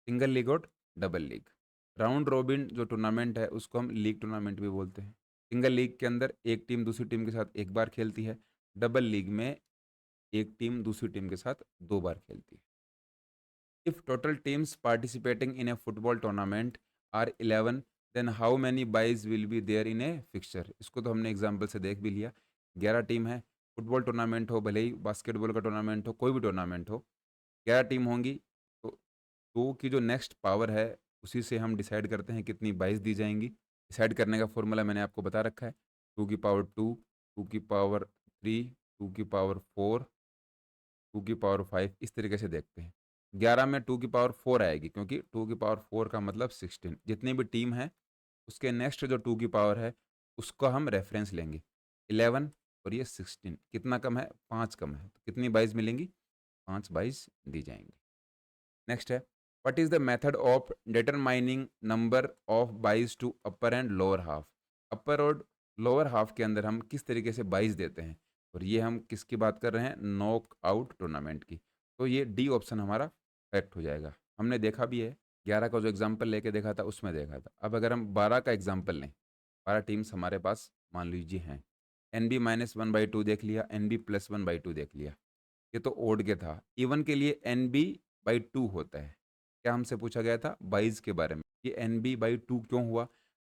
सिंगल लीग और डबल लीग। राउंड रॉबिन जो टूर्नामेंट है उसको हम लीग टूर्नामेंट भी बोलते हैं। सिंगल लीग के अंदर एक टीम दूसरी टीम के साथ 1 बार खेलती है। डबल लीग में एक टीम दूसरी टीम के साथ 2 बार खेलती है। If total teams participating in a football tournament are 11, then how many buys will be there in a fixture? इसको तो हमने एग्जाम्पल से देख भी लिया। 11 टीम है, फुटबॉल टूर्नामेंट हो, भले ही बास्केटबॉल का टूर्नामेंट हो, कोई भी टूर्नामेंट हो, 11 टीम होंगी, तो 2 की जो नेक्स्ट पावर है, उसी से हम डिसाइड करते हैं कितनी बाइस दी जाएंगी। डिसाइड करने का फॉर्मूला मैंने आपको बता रखा है, 2 की पावर 2, 2 की पावर 3, 2 की पावर 4, 2 की पावर 5, इस तरीके से देखते हैं। 11 में 2 की पावर 4 आएगी, क्योंकि 2 की पावर 4 का मतलब 16। जितनी भी टीम है उसके नेक्स्ट जो 2 की पावर है उसका हम रेफरेंस लेंगे। 11 और ये 16 कितना कम है? 5 कम है, तो कितनी बाइस मिलेंगी? 5 बाइस दी जाएंगी। नेक्स्ट है, what is the method of determining number of byes to upper and lower half. Upper और लोअर हाफ के अंदर हम किस तरीके से बाइस देते हैं, और ये हम किसकी बात कर रहे हैं? नॉक आउट टूर्नामेंट की। तो ये डी ऑप्शन हमारा करेक्ट हो जाएगा। हमने देखा भी है, 11 का जो एग्जाम्पल लेके देखा था उसमें देखा था। अब अगर हम 12 का एग्जाम्पल लें, 12 टीम्स हमारे पास मान लीजिए हैं, एन बी -1/2 देख लिया, एन बी +1/2 देख लिया, ये तो ओड के था। इवन के लिए एन बी बाई 2 होता है। क्या हमसे पूछा गया था? बाईस के बारे में। ये एन बी बाई 2 क्यों हुआ?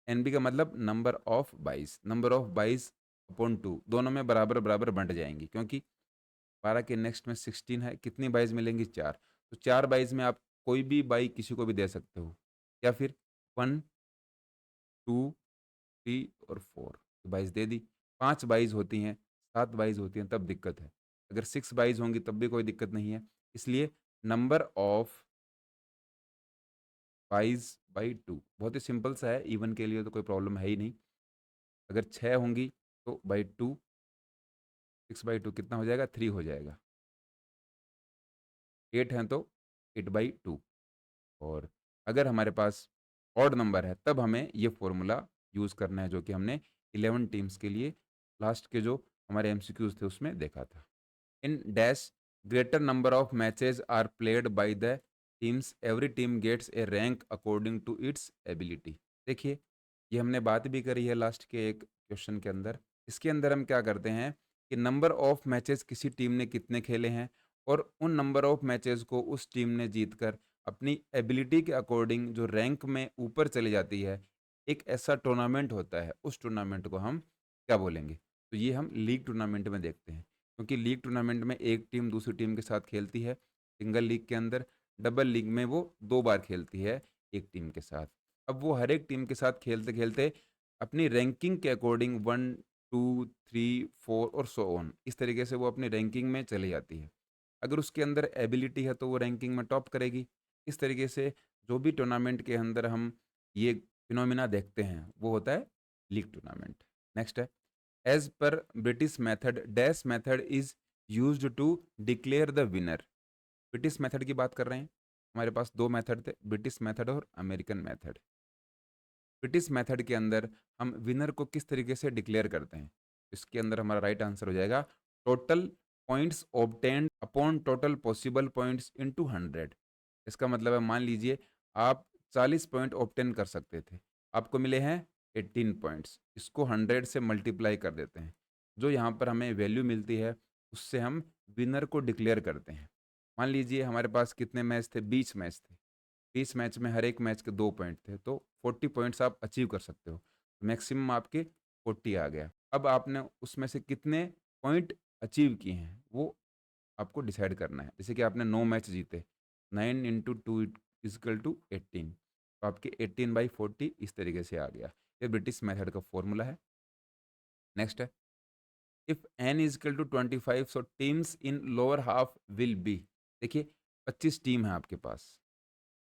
एन बी का मतलब नंबर ऑफ बाईस, नंबर ऑफ बाईस अपॉन 2 दोनों में बराबर बराबर बंट जाएंगी, क्योंकि 12 के नेक्स्ट में 16 है, कितनी बाईस मिलेंगी? 4। तो 4 बाईस में आप कोई भी बाई किसी को भी दे सकते हो, या फिर 1, 2, 3 और 4 बाईस दे दी। 5 बाईस होती हैं, 7 बाईस होती हैं, तब दिक्कत है। अगर 6 बाईस होंगी तब भी कोई दिक्कत नहीं है। इसलिए नंबर ऑफ बाईस बाई 2 बहुत ही सिंपल सा है, इवन के लिए तो कोई प्रॉब्लम है ही नहीं। अगर 6 होंगी तो बाई 2, 6/2 कितना हो जाएगा? 3 हो जाएगा। 8 हैं तो 8/2। और अगर हमारे पास ऑड नंबर है तब हमें ये फॉर्मूला यूज़ करना है, जो कि हमने 11 टीम्स के लिए लास्ट के जो हमारे एमसीक्यूज थे उसमें देखा था। In dash greater number of matches are played by the teams, every team gets a rank according to its ability. देखिए, ये हमने बात भी करी है लास्ट के एक क्वेश्चन के अंदर। इसके अंदर हम क्या करते हैं कि नंबर ऑफ मैचेस किसी टीम ने कितने खेले हैं, और उन नंबर ऑफ मैचेस को उस टीम ने जीतकर अपनी एबिलिटी के अकॉर्डिंग जो रैंक में ऊपर चली जाती है, एक ऐसा टूर्नामेंट होता है, उस टूर्नामेंट को हम क्या बोलेंगे? तो ये हम लीग टूर्नामेंट में देखते हैं, क्योंकि लीग टूर्नामेंट में एक टीम दूसरी टीम के साथ खेलती है सिंगल लीग के अंदर, डबल लीग में वो 2 बार खेलती है एक टीम के साथ। अब वो हर एक टीम के साथ खेलते-खेलते अपनी रैंकिंग के अकॉर्डिंग 1, 2, 3, 4 और सो ऑन, इस तरीके से वो अपनी रैंकिंग में चली जाती है। अगर उसके अंदर एबिलिटी है तो वो रैंकिंग में टॉप करेगी। इस तरीके से जो भी टूर्नामेंट के अंदर हम ये फिनोमिना देखते हैं, वो होता है लीग टूर्नामेंट। नेक्स्ट है, as per British method dash method is used to declare the winner. British method की बात कर रहे हैं। हमारे पास 2 मेथड थे, ब्रिटिश मेथड और अमेरिकन मेथड। ब्रिटिश मेथड के अंदर हम विनर को किस तरीके से डिक्लेयर करते हैं? इसके अंदर हमारा राइट आंसर हो जाएगा total points obtained upon total possible points into 100। इसका मतलब है, मान लीजिए आप 40 पॉइंट ऑब्टेन कर सकते थे, आपको मिले हैं 18 पॉइंट्स, इसको 100 से मल्टीप्लाई कर देते हैं। जो यहाँ पर हमें वैल्यू मिलती है, उससे हम विनर को डिक्लेयर करते हैं। मान लीजिए हमारे पास कितने मैच थे? 20 मैच थे। 20 मैच में हर एक मैच के 2 पॉइंट थे, तो 40 पॉइंट्स आप अचीव कर सकते हो। मैक्सिमम आपके 40 आ गया। अब आपने उसमें से कितने पॉइंट अचीव किए हैं, वो आपको डिसाइड करना है। जैसे कि आपने 9 मैच जीते, 9 इंटू 2 इज़िकल टू 18, तो आपके 18/40 इस तरीके से आ गया। ये ब्रिटिश मेथड का फॉर्मूला है। नेक्स्ट है, if n is equal to 25 so teams in lower half will be. देखिए 25 टीम है आपके पास,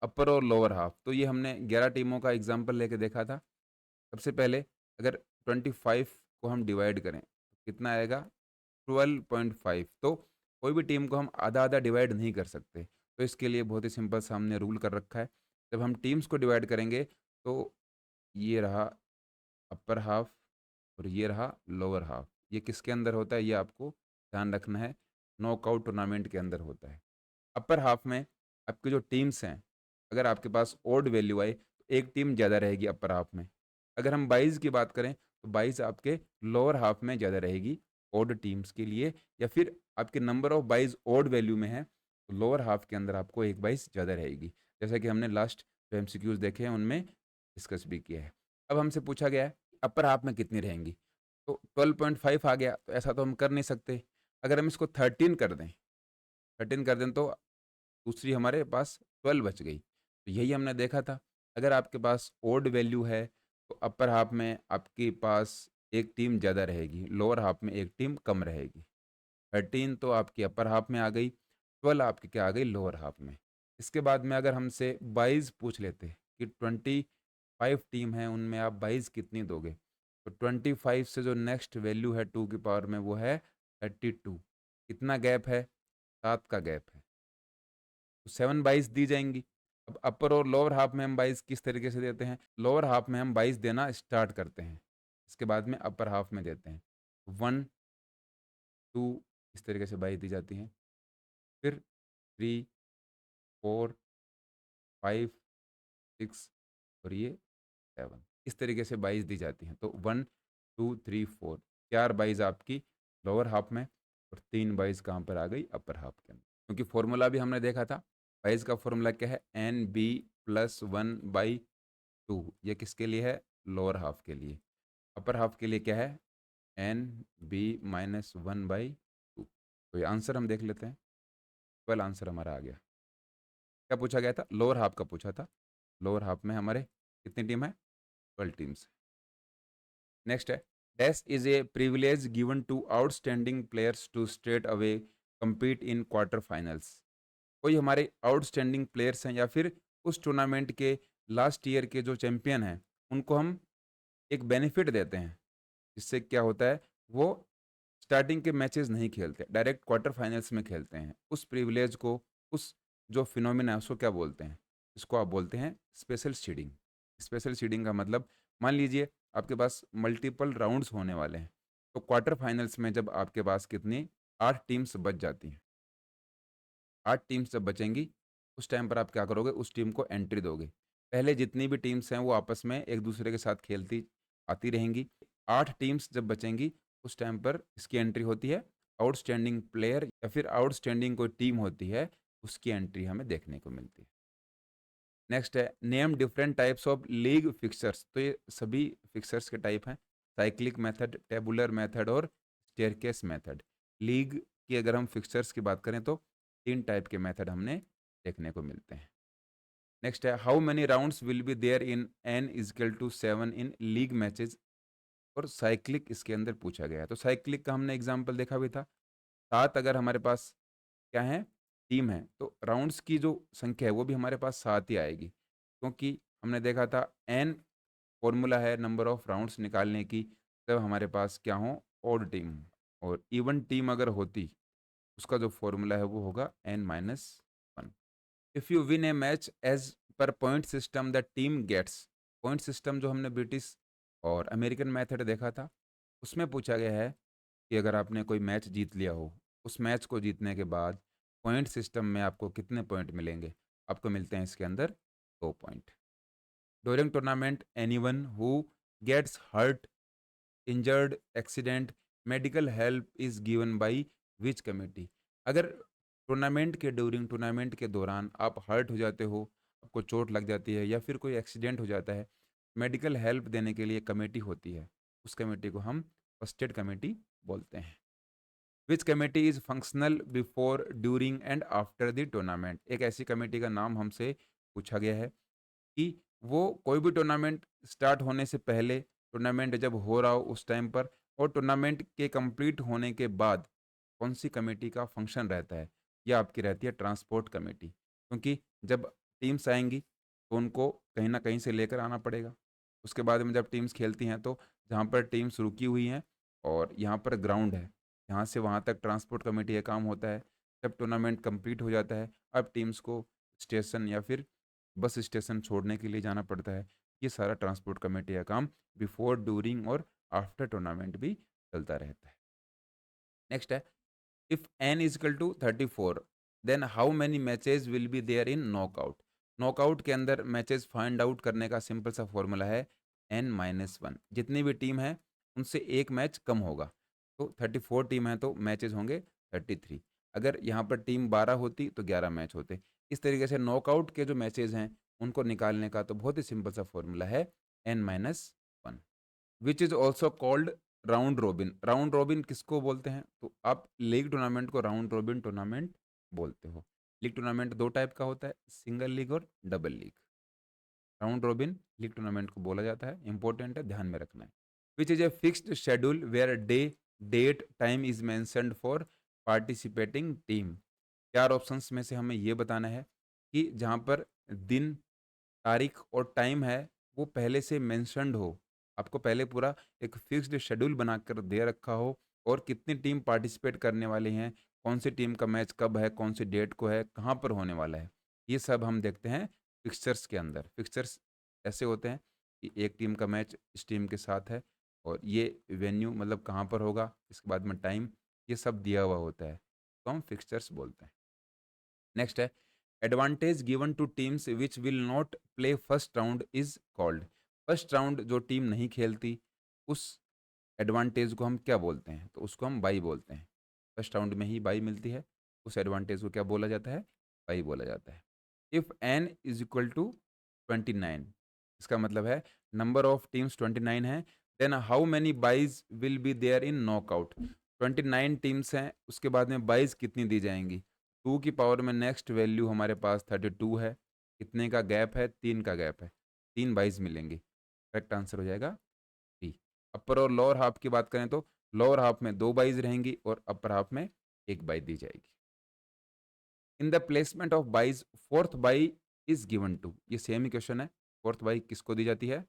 अपर और लोअर हाफ, तो ये हमने 11 टीमों का एग्जाम्पल लेके देखा था। सबसे पहले अगर 25 को हम डिवाइड करें तो कितना आएगा? 12.5। तो कोई भी टीम को हम आधा आधा डिवाइड नहीं कर सकते, तो इसके लिए बहुत ही सिंपल सा हमने रूल कर रखा है। जब हम टीम्स को डिवाइड करेंगे तो ये रहा अपर हाफ और ये रहा लोअर हाफ, ये किसके अंदर होता है ये आपको ध्यान रखना है, नॉकआउट टूर्नामेंट के अंदर होता है। अपर हाफ में आपकी जो टीम्स हैं, अगर आपके पास ओड वैल्यू आए तो एक टीम ज़्यादा रहेगी अपर हाफ में। अगर हम 22 की बात करें तो 22 आपके लोअर हाफ में ज़्यादा रहेगी ओड टीम्स के लिए, या फिर आपके नंबर ऑफ 22 ओड वैल्यू में है तो लोअर हाफ के अंदर आपको एक 22 ज़्यादा रहेगी। जैसा कि हमने लास्ट जो एमसीक्यूज देखे हैं उनमें डिस्कस भी किया है। अब हमसे पूछा गया है अपर हाफ में कितनी रहेंगी, तो 12.5 आ गया, तो ऐसा तो हम कर नहीं सकते। अगर हम इसको 13 कर दें, 13 कर दें तो दूसरी हमारे पास 12 बच गई। तो यही हमने देखा था, अगर आपके पास ओड वैल्यू है तो अपर हाफ में आपके पास एक टीम ज़्यादा रहेगी, लोअर हाफ में एक टीम कम रहेगी। 13 तो आपकी अपर हाफ में आ गई, 12 आपकी क्या आ गई? लोअर हाफ में। इसके बाद में अगर हमसे 22 पूछ लेते कि 25 टीम है, उनमें आप 22 कितनी दोगे? तो 25 से जो नेक्स्ट वैल्यू है 2 की पावर में वो है 32। कितना गैप है? 7 का गैप है। तो 7 22 दी जाएँगी। अब अपर और लोअर हाफ में हम 22 किस तरीके से देते हैं? लोअर हाफ में हम 22 देना स्टार्ट करते हैं। इसके बाद में अपर हाफ में देते हैं। 1, 2 इस तरीके से 22 दी जाती हैं। फिर 3, 4, 5, 6 और ये 7 इस तरीके से 22 दी जाती हैं। तो 1, 2, 3, 4 4 22 आपकी लोअर हाफ में और 3 22 कहाँ पर आ गई? अपर हाफ के अंदर। क्योंकि फ़ॉर्मूला भी हमने देखा था, 22 का फ़ॉर्मूला क्या है? NB + 1/2। ये किसके लिए है? लोअर हाफ के लिए। अपर हाफ के लिए क्या है? NB - 1/2। तो ये आंसर हम देख लेते हैं। 12 आंसर हमारा आ गया। क्या पूछा गया था? लोअर हाफ का पूछा था। लोअर हाफ में हमारे कितनी टीम है? 12 टीम्स। नेक्स्ट है, dash is a privilege given to outstanding players to straight away compete in quarter finals. कोई हमारे आउटस्टैंडिंग प्लेयर्स हैं या फिर उस टूर्नामेंट के लास्ट ईयर के जो चैंपियन हैं, उनको हम एक बेनिफिट देते हैं। इससे क्या होता है, वो स्टार्टिंग के मैचेस नहीं खेलते, डायरेक्ट क्वार्टर फाइनल्स में खेलते हैं। उस प्रिविलेज को, उस जो फिनोमिना है उसको क्या बोलते हैं? इसको आप बोलते हैं स्पेशल सीडिंग। स्पेशल सीडिंग का मतलब, मान लीजिए आपके पास मल्टीपल राउंड्स होने वाले हैं, तो क्वार्टर फाइनल्स में जब आपके पास कितनी 8 टीम्स बच जाती हैं, 8 टीम्स जब बचेंगी, उस टाइम पर आप क्या करोगे? उस टीम को एंट्री दोगे। पहले जितनी भी टीम्स हैं वो आपस में एक दूसरे के साथ खेलती आती रहेंगी। 8 टीम्स जब बचेंगी, उस टाइम पर इसकी एंट्री होती है। आउटस्टैंडिंग प्लेयर या फिर आउटस्टैंडिंग कोई टीम होती है, उसकी एंट्री हमें देखने को मिलती है। नेक्स्ट है name different types of league fixers. तो ये सभी फिक्सर्स के टाइप हैं, साइक्लिक मेथड, टेबुलर मेथड और स्टेयरकेस मेथड। लीग की अगर हम फिक्सर्स की बात करें तो 3 टाइप के मेथड हमने देखने को मिलते हैं। नेक्स्ट है how many rounds will be there in n is equal to 7 in league matches. और साइक्लिक इसके अंदर पूछा गया है। तो साइक्लिक का हमने एग्जाम्पल देखा भी था। 7 अगर हमारे पास क्या है, टीम है, तो राउंड्स की जो संख्या है वो भी हमारे पास 7 ही आएगी, क्योंकि हमने देखा था n फॉर्मूला है नंबर ऑफ राउंड्स निकालने की, तब हमारे पास क्या हो, ऑड टीम। और इवन टीम अगर होती, उसका जो फॉर्मूला है वो होगा n-1। If you win a match as per point system the team gets. Point system जो हमने ब्रिटिश और अमेरिकन मेथड देखा था, उसमें पूछा गया है कि अगर आपने कोई मैच जीत लिया हो, उस मैच को जीतने के बाद पॉइंट सिस्टम में आपको कितने पॉइंट मिलेंगे। आपको मिलते हैं इसके अंदर 2 point. During tournament anyone who gets hurt, injured, accident, medical help is given by which committee. अगर टूर्नामेंट के ड्यूरिंग, टूर्नामेंट के दौरान आप हर्ट हो जाते हो, आपको चोट लग जाती है या फिर कोई एक्सीडेंट हो जाता है, मेडिकल हेल्प देने के लिए कमेटी होती है, उस कमेटी को हम फर्स्ट एड कमेटी बोलते हैं। विच committee is functional before, during and after the tournament. एक ऐसी कमेटी का नाम हमसे पूछा गया है कि वो कोई भी टूर्नामेंट स्टार्ट होने से पहले, टूर्नामेंट जब हो रहा हो उस टाइम पर, और टूर्नामेंट के कंप्लीट होने के बाद कौन सी कमेटी का फंक्शन रहता है। यह आपकी रहती है ट्रांसपोर्ट कमेटी, क्योंकि जब टीम्स आएंगी तो उनको कहीं ना कहीं से लेकर आना पड़ेगा। उसके बाद में जब टीम्स खेलती हैं तो जहाँ पर टीम्स रुकी हुई हैं और यहाँ पर ग्राउंड है, यहाँ से वहाँ तक ट्रांसपोर्ट कमेटी का काम होता है। जब टूर्नामेंट कंप्लीट हो जाता है, अब टीम्स को स्टेशन या फिर बस स्टेशन छोड़ने के लिए जाना पड़ता है। ये सारा ट्रांसपोर्ट कमेटी का काम बिफोर, ड्यूरिंग और आफ्टर टूर्नामेंट भी चलता रहता है। नेक्स्ट है if n is equal to 34 then how many matches will be there in knockout. Knockout के अंदर मैचेस फाइंड आउट करने का सिंपल सा फॉर्मूला है n-1। जितनी भी टीम है उनसे एक मैच कम होगा। तो 34 टीम है तो मैचेस होंगे 33। अगर यहाँ पर टीम 12 होती तो 11 मैच होते। इस तरीके से नॉकआउट के जो मैचेस हैं उनको निकालने का तो बहुत ही सिंपल सा फॉर्मूला है n-1, which is also called round robin. Round robin किसको बोलते हैं, तो आप लीग टूर्नामेंट को राउंड रोबिन टूर्नामेंट बोलते हो। लीग टूर्नामेंट 2 टाइप का होता है, सिंगल लीग और double league. Round robin league tournament को बोला जाता है, इंपॉर्टेंट है, ध्यान में रखना है। Which is a fixed schedule where day, date, time is mentioned for participating team. 4 options में से हमें ये बताना है कि जहाँ पर दिन, तारीख और टाइम है वो पहले से मेंशन्ड हो, आपको पहले पूरा एक फिक्स्ड शेड्यूल बनाकर दे रखा हो, और कितनी टीम पार्टिसिपेट करने वाली हैं, कौन सी टीम का मैच कब है, कौन सी डेट को है, कहाँ पर होने वाला है। ये सब हम देखते हैं फिक्सचर्स के अंदर। फिक्सचर्स ऐसे होते हैं कि एक टीम का मैच इस टीम के साथ है और ये वेन्यू मतलब कहाँ पर होगा, इसके बाद में टाइम, ये सब दिया हुआ होता है, तो हम फिक्सचर्स बोलते हैं। नेक्स्ट है advantage given two teams which will not play first round is called. First round जो टीम नहीं खेलती, उस एडवांटेज को हम क्या बोलते हैं, तो उसको हम बाई बोलते हैं। फर्स्ट राउंड में ही बाई मिलती है, उस एडवांटेज को क्या बोला जाता है, बाई बोला जाता है। If n is equal to 29, इसका मतलब है नंबर ऑफ टीम्स 29 है, then how many byes will be there in knockout. 29 teams हैं, उसके बाद में बाइज कितनी दी जाएंगी, 2 की पावर में नेक्स्ट वैल्यू हमारे पास 32 है। कितने का गैप है, 3 का गैप है, 3 बाइज मिलेंगी। करेक्ट आंसर हो जाएगा बी। अपर और लोअर हाफ की बात करें तो लोअर हाफ में 2 बाइज रहेंगी और अपर हाफ में 1 बाई दी जाएगी। In the placement of byes fourth bye is given to. ये सेम ही क्वेश्चन है। फोर्थ बाई किसको दी जाती है,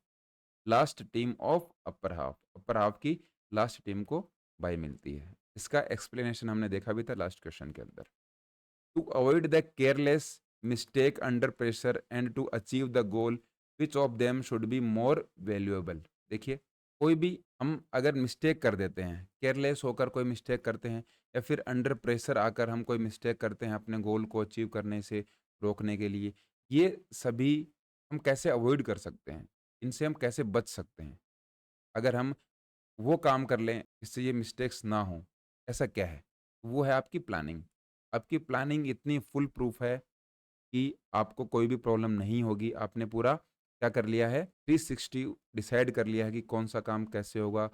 last team of upper half. Upper half की लास्ट टीम को बाई मिलती है। इसका एक्सप्लेनेशन हमने देखा भी था लास्ट क्वेश्चन के अंदर। To avoid the careless mistake under pressure and to achieve the goal which of them should be more valuable. देखिए, कोई भी हम अगर मिस्टेक कर देते हैं, केयरलेस होकर कोई मिस्टेक करते हैं, या फिर अंडर प्रेशर आकर हम कोई मिस्टेक करते हैं अपने गोल को अचीव करने से रोकने के लिए, ये सभी हम कैसे अवॉइड कर सकते हैं, इनसे हम कैसे बच सकते हैं। अगर हम वो काम कर लें जिससे ये मिस्टेक्स ना हो, ऐसा क्या है, वो है आपकी प्लानिंग। आपकी प्लानिंग इतनी फुल प्रूफ है कि आपको कोई भी प्रॉब्लम नहीं होगी। आपने पूरा क्या कर लिया है, 360 डिसाइड कर लिया है कि कौन-सा काम कैसे होगा,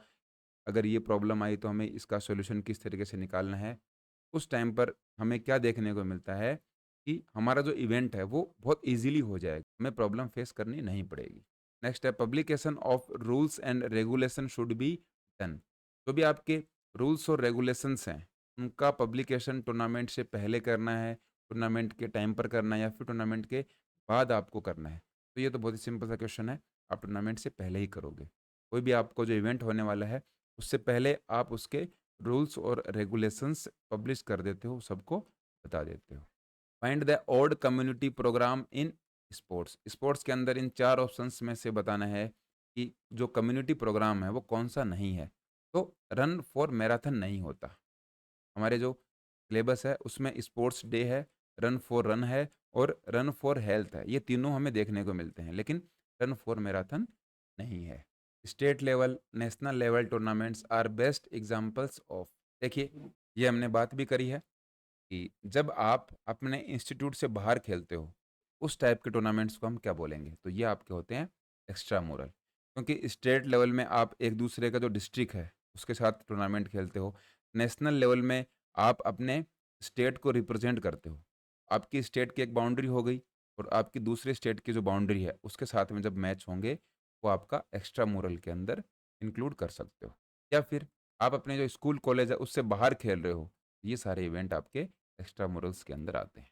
अगर ये प्रॉब्लम आई तो हमें इसका सॉल्यूशन किस तरीके से निकालना है। उस टाइम पर हमें क्या देखने को मिलता है कि हमारा जो इवेंट है वो बहुत ईज़िली हो जाएगा, हमें प्रॉब्लम फेस करनी नहीं पड़ेगी। नेक्स्ट है publication of rules and regulation should be done. जो भी आपके रूल्स और रेगुलेशंस हैं, उनका पब्लिकेशन टूर्नामेंट से पहले करना है, टूर्नामेंट के टाइम पर करना है या फिर टूर्नामेंट के बाद आपको करना है। तो ये तो बहुत ही सिंपल सा क्वेश्चन है, आप टूर्नामेंट से पहले ही करोगे। कोई भी आपको जो इवेंट होने वाला है, उससे पहले आप उसके रूल्स और रेगुलेशंस पब्लिश कर देते हो, सबको बता देते हो। Find the odd community program in sports. Sports के अंदर इन 4 ऑप्शंस में से बताना है कि जो कम्युनिटी प्रोग्राम है वो कौन-सा नहीं है। तो रन फॉर मैराथन नहीं होता। हमारे जो सिलेबस है उसमें स्पोर्ट्स डे है, रन फॉर रन है और रन फॉर हेल्थ है। ये तीनों हमें देखने को मिलते हैं, लेकिन रन फॉर मैराथन नहीं है। State level, national level tournaments are best examples of. देखिए, ये हमने बात भी करी है कि जब आप अपने इंस्टीट्यूट से बाहर खेलते हो, उस टाइप के टूर्नामेंट्स को हम क्या बोलेंगे? तो ये आपके होते हैं एक्स्ट्रा मुरल। क्योंकि स्टेट लेवल में आप एक दूसरे का जो डिस्ट्रिक्ट है, उसके साथ टूर्नामेंट खेलते हो। नेशनल लेवल में आप अपने स्टेट को रिप्रेजेंट करते हो। आपकी स्टेट की एक बाउंड्री हो गई और आपकी दूसरे स्टेट की जो बाउंड्री है, उसके साथ में जब मैच होंगे, वो आपका एक्स्ट्रा मुरल के अंदर इंक्लूड कर सकते हो। या फिर आप अपने जो स्कूल, कॉलेज है, उससे बाहर खेल रहे हो, ये सारे इवेंट आपके एक्स्ट्रा मुरल्स के अंदर आते हैं।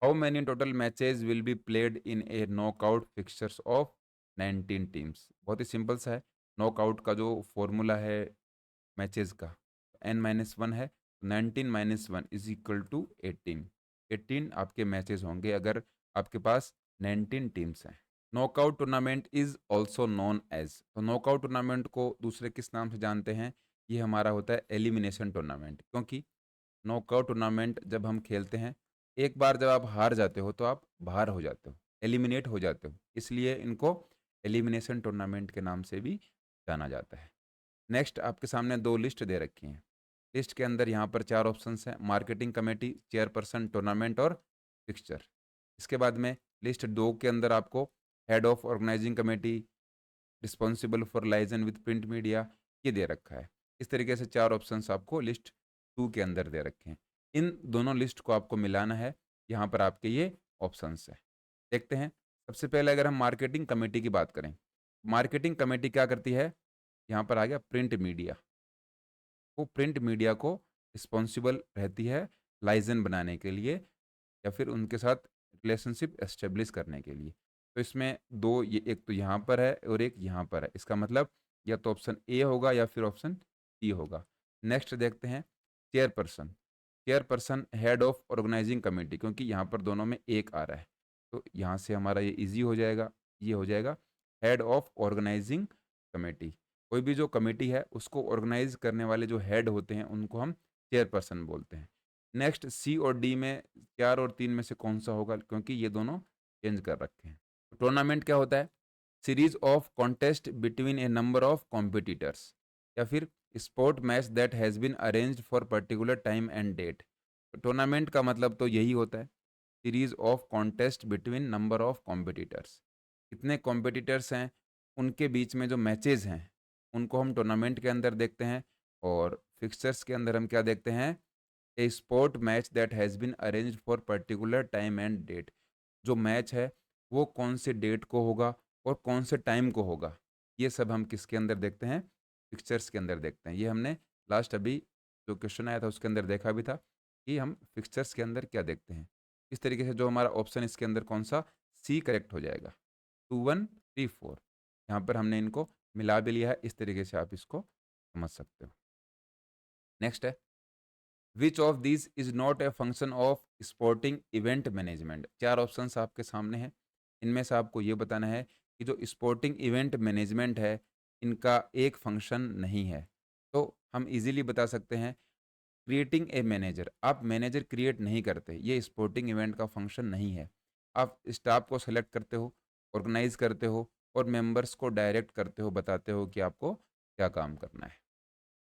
How many total matches will be played in a knockout fixtures of 19 teams. बहुत ही सिंपल सा है। नॉकआउट का जो फॉर्मूला है मैचेस का, n-1 है, 19 - 1 इज इक्वल टू 18। 18 आपके मैचेस होंगे अगर आपके पास 19 टीम्स हैं। Knockout tournament is also known as. तो नॉकआउट टूर्नामेंट को दूसरे किस नाम से जानते हैं? ये हमारा होता है एलिमिनेशन टूर्नामेंट। क्योंकि नॉकआउट टूर्नामेंट जब हम खेलते हैं, एक बार जब आप हार जाते हो तो आप बाहर हो जाते हो, एलिमिनेट हो जाते हो, इसलिए इनको एलिमिनेशन टूर्नामेंट के नाम से भी जाना जाता है। नेक्स्ट आपके सामने 2 लिस्ट दे रखी हैं। लिस्ट के अंदर यहाँ पर 4 ऑप्शंस हैं, मार्केटिंग कमेटी, चेयरपर्सन, टूर्नामेंट और फिक्सचर। इसके बाद में लिस्ट 2 के अंदर आपको head of organising committee, responsible for liaison with print media, ये दे रखा है। इस तरीके से 4 ऑप्शंस आपको लिस्ट 2 के अंदर दे रखे हैं। इन दोनों लिस्ट को आपको मिलाना है, यहाँ पर आपके ये ऑप्शंस हैं। देखते हैं, सबसे पहले अगर हम मार्केटिंग कमेटी की बात करें, मार्केटिंग कमेटी क्या करती है? यहाँ पर आ गया प्रिंट मीडिया। वो प्रिंट मीडिया को रिस्पॉन्सिबल रहती है लाइजन बनाने के लिए या फिर उनके साथ रिलेशनशिप एस्टेब्लिश करने के लिए। तो इसमें 2, ये एक तो यहाँ पर है और एक यहाँ पर है। इसका मतलब या तो ऑप्शन ए होगा या फिर ऑप्शन सी होगा। नेक्स्ट देखते हैं chairperson. Chairperson head of organising committee, क्योंकि यहाँ पर दोनों में एक आ रहा है, तो यहाँ से हमारा ये ईज़ी हो जाएगा। ये हो जाएगा हेड ऑफ ऑर्गेनाइजिंग कमेटी। कोई भी जो कमेटी है उसको ऑर्गेनाइज करने वाले जो हेड होते हैं उनको हम चेयरपर्सन बोलते हैं। नेक्स्ट सी और डी में 4 और 3 में से कौन-सा होगा? क्योंकि ये दोनों चेंज कर रखे हैं। टूर्नामेंट क्या होता है? Series of contest between a number of competitors या फिर sport match that has been arranged for particular time and date. Tournament का मतलब तो यही होता है, series of contest between number of competitors. कितने कॉम्पिटिटर्स हैं, उनके बीच में जो मैचेज़ हैं, उनको हम टूर्नामेंट के अंदर देखते हैं। और फिक्सचर्स के अंदर हम क्या देखते हैं? A sport match that has been arranged for particular time and date. जो मैच है वो कौन से डेट को होगा और कौन से टाइम को होगा, ये सब हम किसके अंदर देखते हैं? फिक्सचर्स के अंदर देखते हैं। ये हमने लास्ट अभी जो क्वेश्चन आया था उसके अंदर देखा भी था कि हम फिक्सचर्स के अंदर क्या देखते हैं। इस तरीके से जो हमारा ऑप्शन इसके अंदर कौन सा? सी करेक्ट हो जाएगा। 2 1 3 4, यहाँ पर हमने इनको मिला भी लिया है। इस तरीके से आप इसको समझ सकते हो। नेक्स्ट है which of this is not a function of sporting event management. 4 options आपके सामने हैं, इनमें से आपको ये बताना है कि जो स्पोर्टिंग इवेंट मैनेजमेंट है, इनका एक फंक्शन नहीं है। तो हम इजीली बता सकते हैं क्रिएटिंग ए मैनेजर। आप मैनेजर क्रिएट नहीं करते, ये स्पोर्टिंग इवेंट का फंक्शन नहीं है। आप स्टाफ को सेलेक्ट करते हो, ऑर्गेनाइज करते हो और मेंबर्स को डायरेक्ट करते हो, बताते हो कि आपको क्या काम करना है।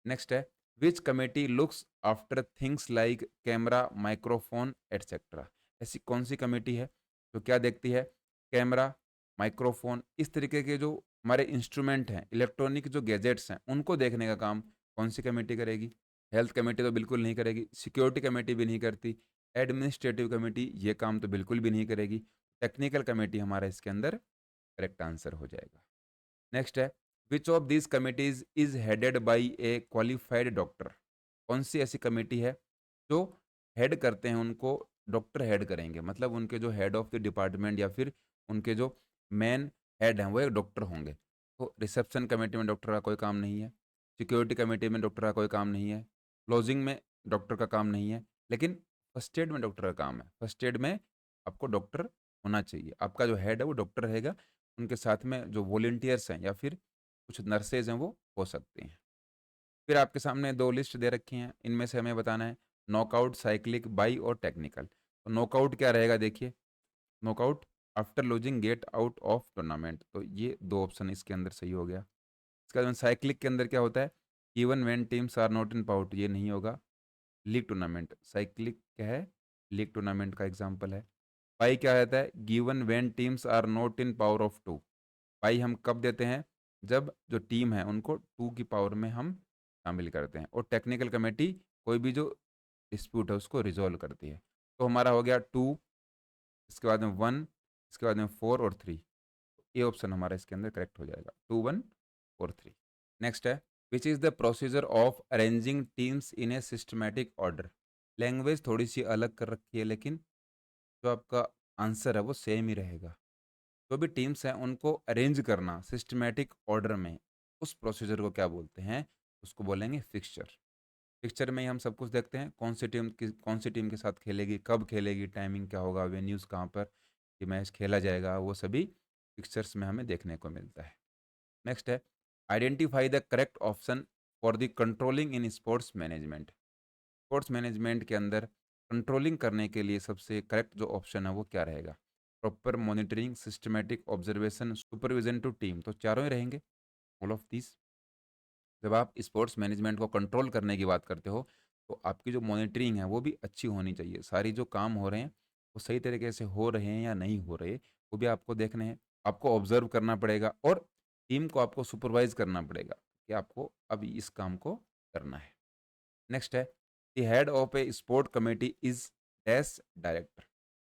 नेक्स्ट है विच committee looks after things like camera, microphone etcetera. ऐसी कौन सी कमेटी है जो क्या देखती है? कैमरा, माइक्रोफोन, इस तरीके के जो हमारे इंस्ट्रूमेंट हैं, इलेक्ट्रॉनिक जो गैजेट्स हैं, उनको देखने का काम कौन सी कमेटी करेगी? हेल्थ कमेटी तो बिल्कुल नहीं करेगी, सिक्योरिटी कमेटी भी नहीं करती, एडमिनिस्ट्रेटिव कमेटी ये काम तो बिल्कुल भी नहीं करेगी। टेक्निकल कमेटी हमारा इसके अंदर करेक्ट आंसर हो जाएगा। नेक्स्ट है, which of this committees is headed by A qualified doctor? कौन सी ऐसी कमेटी है जो हेड करते हैं, उनको डॉक्टर हेड करेंगे, मतलब उनके जो हेड ऑफ द डिपार्टमेंट या फिर उनके जो मेन हेड हैं वो एक डॉक्टर होंगे। तो रिसेप्शन कमेटी में डॉक्टर का कोई काम नहीं है, सिक्योरिटी कमेटी में डॉक्टर का कोई काम नहीं है, लॉजिंग में डॉक्टर का काम नहीं है, लेकिन फर्स्ट एड में डॉक्टर का काम है। फर्स्ट एड में आपको डॉक्टर होना चाहिए, आपका जो हेड है वो डॉक्टर रहेगा, उनके साथ में जो वॉलंटियर्स हैं या फिर कुछ नर्सेज हैं वो हो सकती हैं। फिर आपके सामने 2 लिस्ट दे रखी हैं, इनमें से हमें बताना है नॉकआउट, साइक्लिक, बाई और टेक्निकल। तो नॉकआउट क्या रहेगा देखिए, knockout after losing get out of tournament, तो ये 2 ऑप्शन इसके अंदर सही हो गया। इसके बाद साइक्लिक के अंदर क्या होता है? Even when teams are not in power, ये नहीं होगा। लीग टूर्नामेंट, साइक्लिक क्या है? लीग टूर्नामेंट का एग्जाम्पल है। पाई क्या रहता है? Given when teams are not in power of 2। Bye हम कब देते हैं? जब जो टीम है उनको 2 की पावर में हम शामिल करते हैं। और टेक्निकल कमेटी कोई भी जो डिस्प्यूट है उसको रिजॉल्व करती है। तो हमारा हो गया 2, इसके बाद में 1, इसके बाद में 4 और 3। ये ऑप्शन हमारा इसके अंदर करेक्ट हो जाएगा, 2, 1 और 3। नेक्स्ट है, which is the procedure of arranging teams in A systematic order? Language थोड़ी सी अलग कर रखी है, लेकिन जो आपका आंसर है वो सेम ही रहेगा। जो भी टीम्स हैं उनको अरेंज करना सिस्टमैटिक ऑर्डर में, उस प्रोसीजर को क्या बोलते हैं? उसको बोलेंगे फिक्सचर। फिक्सचर में ही हम सब कुछ देखते हैं, कौन सी टीम के साथ खेलेगी, कब खेलेगी, टाइमिंग क्या होगा, वेन्यूज़ कहाँ पर ये मैच खेला जाएगा, वो सभी फिक्सचर्स में हमें देखने को मिलता है। नेक्स्ट है, identify the correct option for the controlling in sports management. Sports management के अंदर कंट्रोलिंग करने के लिए सबसे करेक्ट जो ऑप्शन है वो क्या रहेगा? Proper monitoring, systematic observation, supervision to team, तो चारों ही रहेंगे, ऑल ऑफ दिस। जब आप स्पोर्ट्स मैनेजमेंट को कंट्रोल करने की बात करते हो तो आपकी जो मॉनिटरिंग है वो भी अच्छी होनी चाहिए, सारी जो काम हो रहे हैं वो सही तरीके से हो रहे हैं या नहीं हो रहे, वो भी आपको देखने हैं। आपको ऑब्जर्व करना पड़ेगा और टीम को आपको सुपरवाइज करना पड़ेगा कि आपको अब इस काम को करना है। नेक्स्ट है, the head of a sport committee is dash director.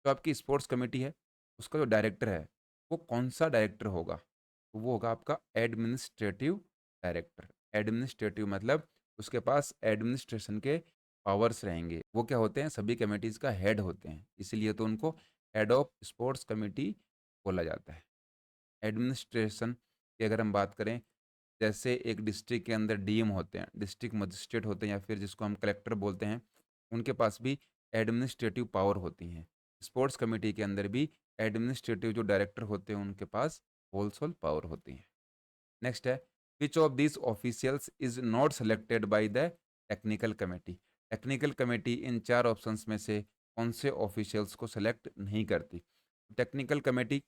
तो आपकी स्पोर्ट्स कमेटी है, उसका जो डायरेक्टर है वो कौन सा डायरेक्टर होगा? तो वो होगा आपका एडमिनिस्ट्रेटिव डायरेक्टर। एडमिनिस्ट्रेटिव मतलब उसके पास एडमिनिस्ट्रेशन के पावर्स रहेंगे। वो क्या होते हैं? सभी कमेटीज़ का हेड होते हैं, इसीलिए तो उनको हेड ऑफ स्पोर्ट्स कमेटी बोला जाता है। एडमिनिस्ट्रेशन की अगर हम बात करें, जैसे एक डिस्ट्रिक्ट के अंदर डीएम होते हैं, डिस्ट्रिक्ट मजिस्ट्रेट होते हैं या फिर जिसको हम कलेक्टर बोलते हैं, उनके पास भी एडमिनिस्ट्रेटिव पावर होती हैं। स्पोर्ट्स कमेटी के अंदर भी एडमिनिस्ट्रेटिव जो डायरेक्टर होते हैं उनके पास होलसोल पावर होती है। नेक्स्ट है, which of this officials is not selected by the technical committee? Technical committee in 4 options में से कौन से ऑफिशियल्स को सेलेक्ट नहीं करती? टेक्निकल कमेटी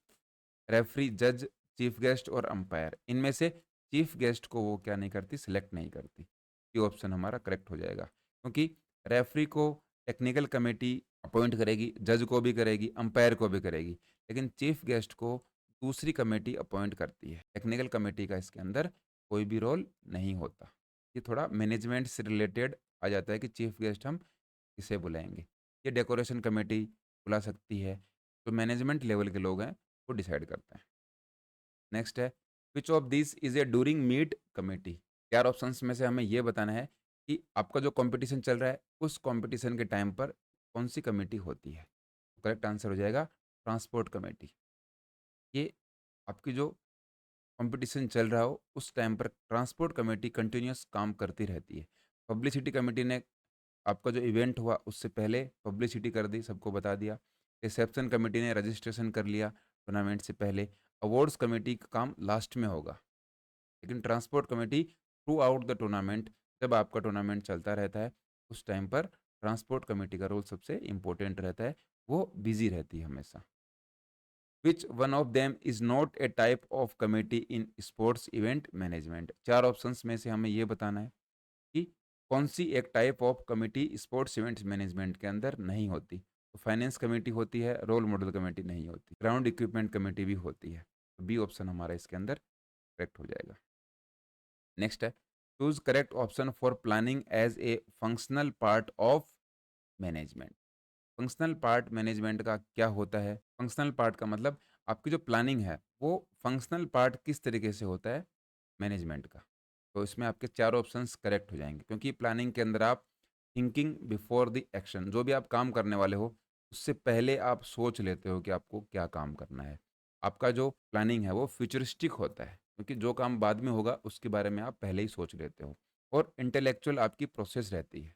रेफरी, जज, चीफ गेस्ट और अंपायर, इनमें से चीफ गेस्ट को वो क्या नहीं करती? सिलेक्ट नहीं करती। ये ऑप्शन हमारा करेक्ट हो जाएगा, क्योंकि रेफरी को टेक्निकल कमेटी अपॉइंट करेगी, जज को भी करेगी, अंपायर को भी करेगी, लेकिन चीफ गेस्ट को दूसरी कमेटी अपॉइंट करती है। टेक्निकल कमेटी का इसके अंदर कोई भी रोल नहीं होता। ये थोड़ा मैनेजमेंट से रिलेटेड आ जाता है कि चीफ गेस्ट हम किसे बुलाएंगे। ये डेकोरेशन कमेटी बुला सकती है, तो मैनेजमेंट लेवल के लोग हैं वो डिसाइड करते हैं। नेक्स्ट है, which of this is a during meet committee? 4 options में से हमें ये बताना है कि आपका जो कंपटीशन चल रहा है उस कंपटीशन के टाइम पर कौन सी कमेटी होती है? करेक्ट आंसर हो जाएगा ट्रांसपोर्ट कमेटी। ये आपकी जो कंपटीशन चल रहा हो उस टाइम पर ट्रांसपोर्ट कमेटी कंटिन्यूस काम करती रहती है। पब्लिसिटी कमेटी ने आपका जो इवेंट हुआ उससे पहले पब्लिसिटी कर दी, सबको बता दिया। रिसेप्शन कमेटी ने रजिस्ट्रेशन कर लिया टूर्नामेंट से पहले। अवार्ड्स कमेटी का काम लास्ट में होगा, लेकिन transport committee through out the tournament, जब आपका टूर्नामेंट चलता रहता है उस टाइम पर ट्रांसपोर्ट कमेटी का रोल सबसे इम्पोर्टेंट रहता है, वो बिजी रहती है हमेशा। Which one of them is not a type of committee in sports event management? 4 options में से हमें ये बताना है कि कौन सी एक type of committee sports events management के अंदर नहीं होती। तो फाइनेंस कमेटी होती है, रोल मॉडल कमेटी नहीं होती। ग्राउंड इक्विपमेंट कमेटी भी होती है। तो बी ऑप्शन हमारा इसके अंदर करेक्ट हो जाएगा। नेक्स्ट है, choose correct option for planning as a functional part of management. Functional part management का क्या होता है? फंक्शनल पार्ट का मतलब आपकी जो प्लानिंग है वो फंक्शनल पार्ट किस तरीके से होता है मैनेजमेंट का। तो इसमें आपके चार ऑप्शंस करेक्ट हो जाएंगे, क्योंकि प्लानिंग के अंदर आप थिंकिंग बिफोर द एक्शन, जो भी आप काम करने वाले हो उससे पहले आप सोच लेते हो कि आपको क्या काम करना है। आपका जो प्लानिंग है वो फ्यूचरिस्टिक होता है, क्योंकि जो काम बाद में होगा उसके बारे में आप पहले ही सोच लेते हो। और इंटेलेक्चुअल आपकी प्रोसेस रहती है।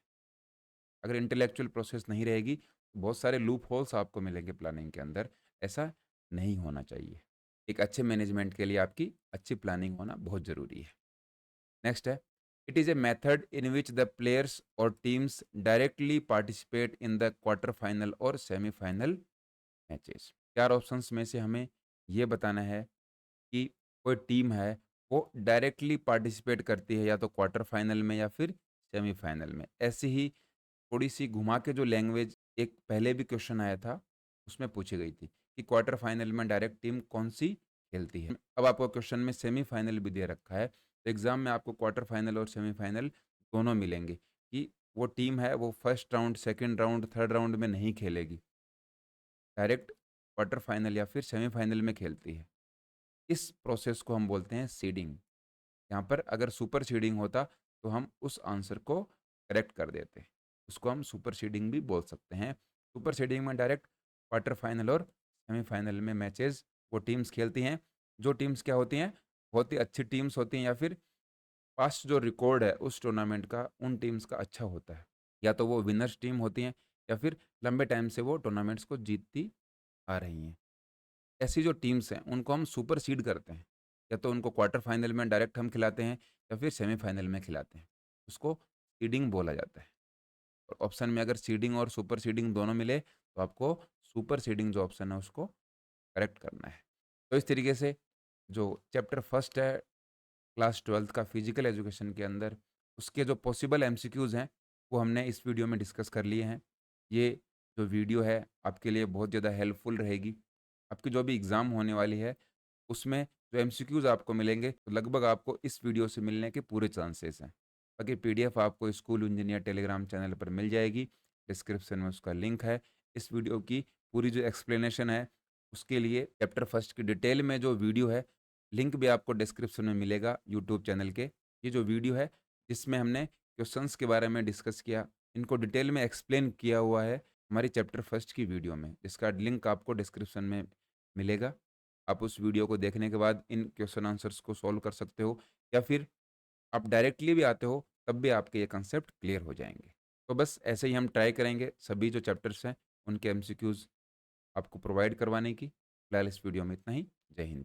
अगर इंटेलेक्चुअल प्रोसेस नहीं रहेगी तो बहुत सारे लूप होल्स आपको मिलेंगे प्लानिंग के अंदर। ऐसा नहीं होना चाहिए। एक अच्छे मैनेजमेंट के लिए आपकी अच्छी प्लानिंग होना बहुत ज़रूरी है। नेक्स्ट है, it is a method in which the players और teams directly participate in the quarter final और सेमीफाइनल मैचेस। चार ऑप्शंस में से हमें ये बताना है कि कोई टीम है वो डायरेक्टली पार्टिसिपेट करती है या तो क्वार्टर फाइनल में या फिर सेमीफाइनल में। ऐसे ही थोड़ी-सी घुमा के जो लैंग्वेज एक पहले भी क्वेश्चन आया था, उसमें पूछी गई थी कि क्वार्टर फाइनल में डायरेक्ट टीम कौन-सी खेलती है। अब आपको क्वेश्चन में सेमीफाइनल भी दे रखा है, तो एग्ज़ाम में आपको क्वार्टर फाइनल और सेमीफाइनल दोनों मिलेंगे कि वो टीम है वो first round, second round, third round में नहीं खेलेगी। डायरेक्ट क्वार्टर फाइनल या फिर सेमीफाइनल में खेलती है। इस प्रोसेस को हम बोलते हैं सीडिंग। यहाँ पर अगर सुपर सीडिंग होता तो हम उस आंसर को करेक्ट कर देते। उसको हम सुपर सीडिंग भी बोल सकते हैं। सुपर सीडिंग में डायरेक्ट क्वार्टर फाइनल और सेमीफाइनल में मैचेस वो टीम्स खेलती हैं। जो टीम्स क्या होती हैं, बहुत ही अच्छी टीम्स होती हैं या फिर पास्ट जो रिकॉर्ड है उस टूर्नामेंट का उन टीम्स का अच्छा होता है। या तो वो विनर्स टीम होती हैं या फिर लंबे टाइम से वो टूर्नामेंट्स को जीतती आ रही हैं। ऐसी जो टीम्स हैं उनको हम सुपर सीड करते हैं। या तो उनको क्वार्टर फाइनल में डायरेक्ट हम खिलाते हैं या फिर सेमीफाइनल में खिलाते हैं। उसको सीडिंग बोला जाता है। और ऑप्शन में अगर सीडिंग और सुपर सीडिंग दोनों मिले तो आपको सुपर सीडिंग जो ऑप्शन है उसको करेक्ट करना है। तो इस तरीके से जो चैप्टर फर्स्ट है क्लास 12th का फिजिकल एजुकेशन के अंदर, उसके जो पॉसिबल एमसीक्यूज़ हैं वो हमने इस वीडियो में डिस्कस कर लिए हैं। ये जो वीडियो है आपके लिए बहुत ज़्यादा हेल्पफुल रहेगी। आपकी जो भी एग्ज़ाम होने वाली है उसमें जो एमसीक्यूज़ आपको मिलेंगे तो लगभग आपको इस वीडियो से मिलने के पूरे चांसेस हैं। बाकी पीडीएफ आपको स्कूल इंजीनियर टेलीग्राम चैनल पर मिल जाएगी। डिस्क्रिप्शन में उसका लिंक है। इस वीडियो की पूरी जो एक्सप्लेनेशन है उसके लिए चैप्टर फर्स्ट की डिटेल में जो वीडियो है, लिंक भी आपको डिस्क्रिप्शन में मिलेगा यूट्यूब चैनल के। ये जो वीडियो है जिसमें हमने क्वेश्चंस के बारे में डिस्कस किया, इनको डिटेल में एक्सप्लेन किया हुआ है हमारी चैप्टर फर्स्ट की वीडियो में, जिसका लिंक आपको डिस्क्रिप्शन में मिलेगा। आप उस वीडियो को देखने के बाद इन क्वेश्चन आंसर्स को सॉल्व कर सकते हो, या फिर आप डायरेक्टली भी आते हो तब भी आपके ये कंसेप्ट क्लियर हो जाएंगे। तो बस ऐसे ही हम ट्राई करेंगे सभी जो चैप्टर्स हैं उनके एमसीक्यूज आपको प्रोवाइड करवाने की। फिलहाल इस वीडियो में इतना ही। जय हिंद।